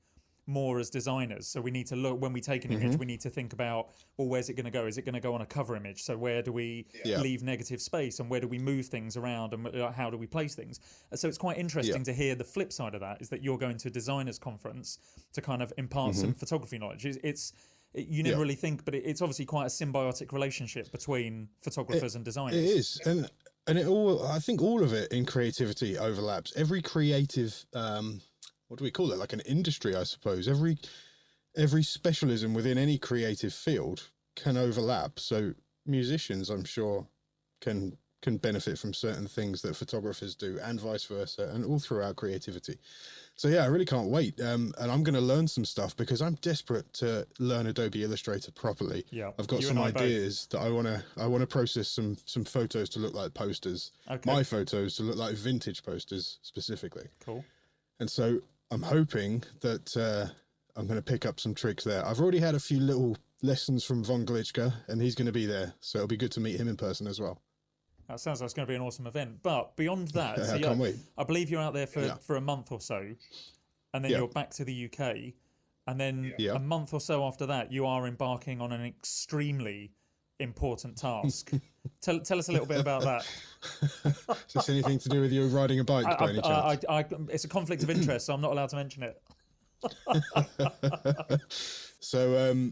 more as designers. So we need to look, when we take an image, we need to think about, well, where's it going to go? Is it going to go on a cover image? So where do we leave negative space, and where do we move things around, and how do we place things? So it's quite interesting to hear the flip side of that, is that you're going to a designers conference to kind of impart some photography knowledge. You never really think, but it's obviously quite a symbiotic relationship between photographers and designers. It is. And I think all of it in creativity overlaps. Every creative, what do we call it? Like an industry, I suppose. Every specialism within any creative field can overlap. So musicians, I'm sure, can benefit from certain things that photographers do, and vice versa, and all throughout creativity. So yeah, I really can't wait. And I'm going to learn some stuff, because I'm desperate to learn Adobe Illustrator properly. Yeah, I've got some ideas that I want to process some photos to look like posters. Okay. My photos to look like vintage posters specifically. Cool. And so I'm hoping that I'm going to pick up some tricks there. I've already had a few little lessons from Von Glitschka, and he's going to be there. So it'll be good to meet him in person as well. That sounds like it's going to be an awesome event. But beyond that, I can't wait. I believe you're out there for a month or so, and then you're back to the UK, and then a month or so after that, you are embarking on an extremely important task. Tell us a little bit about that. Is this anything to do with you riding a bike by any chance? It's a conflict of interest, so I'm not allowed to mention it. So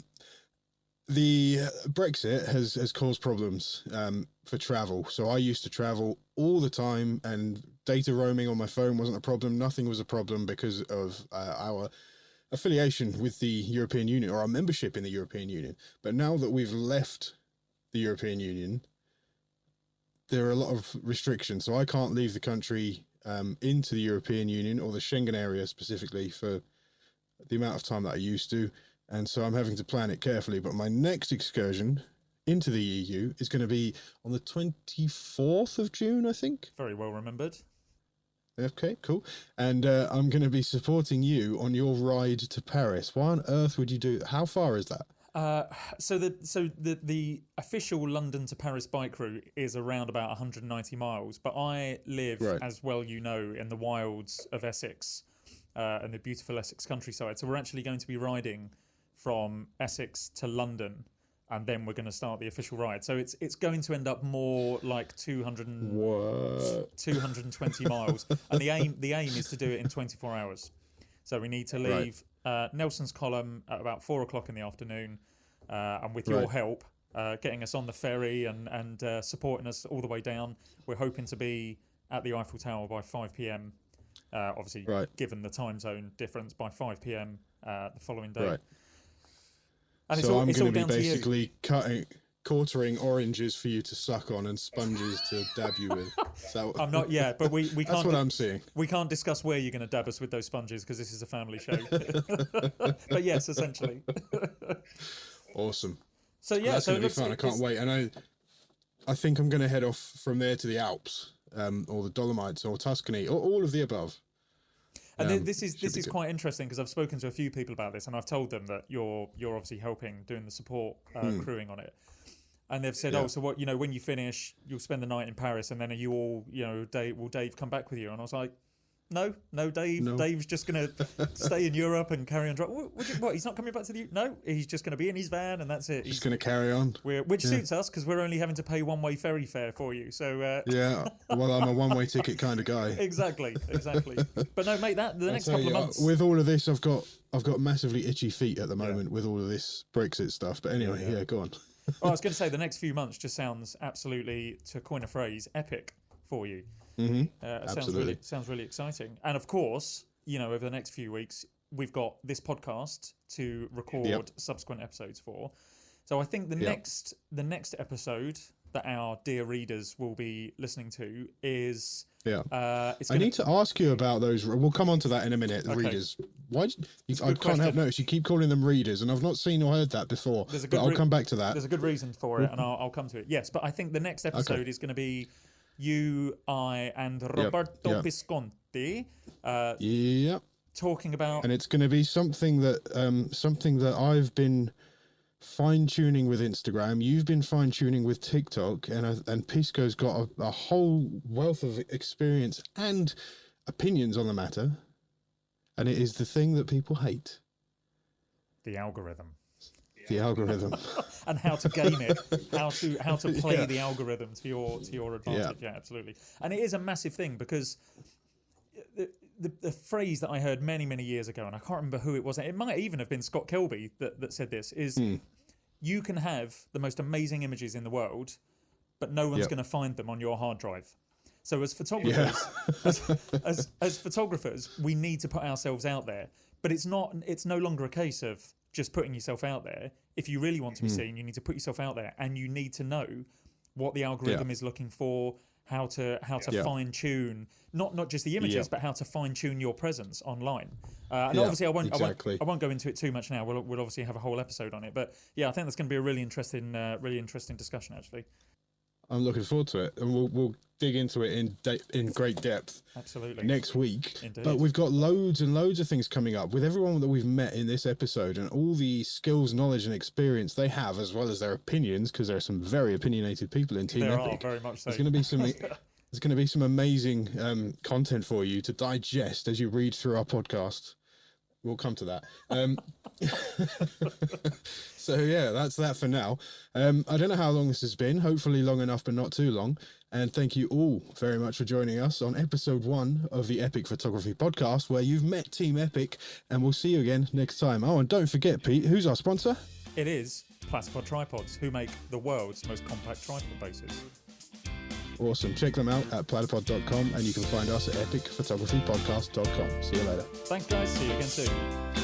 the Brexit has caused problems for travel. So I used to travel all the time, and data roaming on my phone wasn't a problem. Nothing was a problem because of our affiliation with the European Union, or our membership in the European Union. But now that we've left the European Union, there are a lot of restrictions. So I can't leave the country into the European Union, or the Schengen area specifically, for the amount of time that I used to. And so I'm having to plan it carefully. But my next excursion into the EU is going to be on the 24th of June, I think. Very well remembered. Okay, cool. And I'm going to be supporting you on your ride to Paris. Why on earth would you do that? How far is that? So the official London to Paris bike route is around about 190 miles. But I live, as well you know, in the wilds of Essex and the beautiful Essex countryside. So we're actually going to be riding from Essex to London, and then we're going to start the official ride. So it's going to end up more like 220 miles, and the aim is to do it in 24 hours. So we need to leave Nelson's Column at about 4:00 in the afternoon, and with your help, getting us on the ferry and supporting us all the way down, we're hoping to be at the Eiffel Tower by 5 p.m. Obviously, given the time zone difference, by 5 p.m. The following day. And so I'm going to be basically quartering oranges for you to suck on and sponges to dab you with. I'm not yet, but we can't. That's what I'm seeing. We can't discuss where you're going to dab us with those sponges, because this is a family show. But yes, essentially. Awesome. So yeah, that's going to be fun. I can't wait. And I think I'm going to head off from there to the Alps, or the Dolomites, or Tuscany, or all of the above. And this is quite interesting, because I've spoken to a few people about this, and I've told them that you're obviously helping, doing the support crewing on it. And they've said, so what, when you finish, you'll spend the night in Paris, and then are you all, will Dave come back with you? And I was like, no, Dave. No. Dave's just going to stay in Europe and carry on driving. What? He's not coming back to the... No, he's just going to be in his van, and that's it. He's going to carry on. Which suits us, because we're only having to pay one-way ferry fare for you. So yeah, well, I'm a one-way ticket kind of guy. Exactly. But no, mate, the next couple of months... With all of this, I've got massively itchy feet at the moment with all of this Brexit stuff. But anyway, go on. Well, I was going to say the next few months just sounds absolutely, to coin a phrase, epic for you. Absolutely. Sounds really exciting. And of course, over the next few weeks, we've got this podcast to record subsequent episodes for. So I think the next episode that our dear readers will be listening to is... I need to ask you about those. We'll come on to that in a minute, the readers. Why? I can't help notice you keep calling them readers, and I've not seen or heard that before. But I'll come back to that. There's a good reason for it, and I'll come to it. Yes, but I think the next episode is going to be you, I, and Roberto Pisconti talking about... And it's going to be something that I've been fine-tuning with Instagram. You've been fine-tuning with TikTok, and Pisco's got a whole wealth of experience and opinions on the matter, and it is the thing that people hate. The algorithm. And how to game it, how to play the algorithm to your advantage. Yeah, absolutely. And it is a massive thing, because the phrase that I heard many years ago, and I can't remember who it was, it might even have been Scott Kelby that said this, is you can have the most amazing images in the world, but no one's going to find them on your hard drive. So as photographers, as photographers, we need to put ourselves out there. But it's no longer a case of just putting yourself out there. If you really want to be seen, you need to put yourself out there, and you need to know what the algorithm is looking for, how to fine tune not just the images, but how to fine tune your presence online. And obviously, I won't go into it too much now. We'll obviously have a whole episode on it, but I think that's going to be a really interesting discussion, actually. I'm looking forward to it, and we'll dig into it in great depth. Absolutely. Next week. Indeed. But we've got loads and loads of things coming up with everyone that we've met in this episode, and all the skills, knowledge, and experience they have, as well as their opinions, because there are some very opinionated people in Team Epic. There are, very much so. There's going to be some amazing content for you to digest as you read through our podcast. We'll come to that. So that's that for now. I don't know how long this has been. Hopefully long enough, but not too long. And thank you all very much for joining us on episode 1 of the Epic Photography Podcast, where you've met Team Epic, and we'll see you again next time. Oh, and don't forget, Pete, who's our sponsor? It is Platypod Tripods, who make the world's most compact tripod bases. Awesome. Check them out at platypod.com, and you can find us at epicphotographypodcast.com. See you later. Thanks, guys. See you again soon.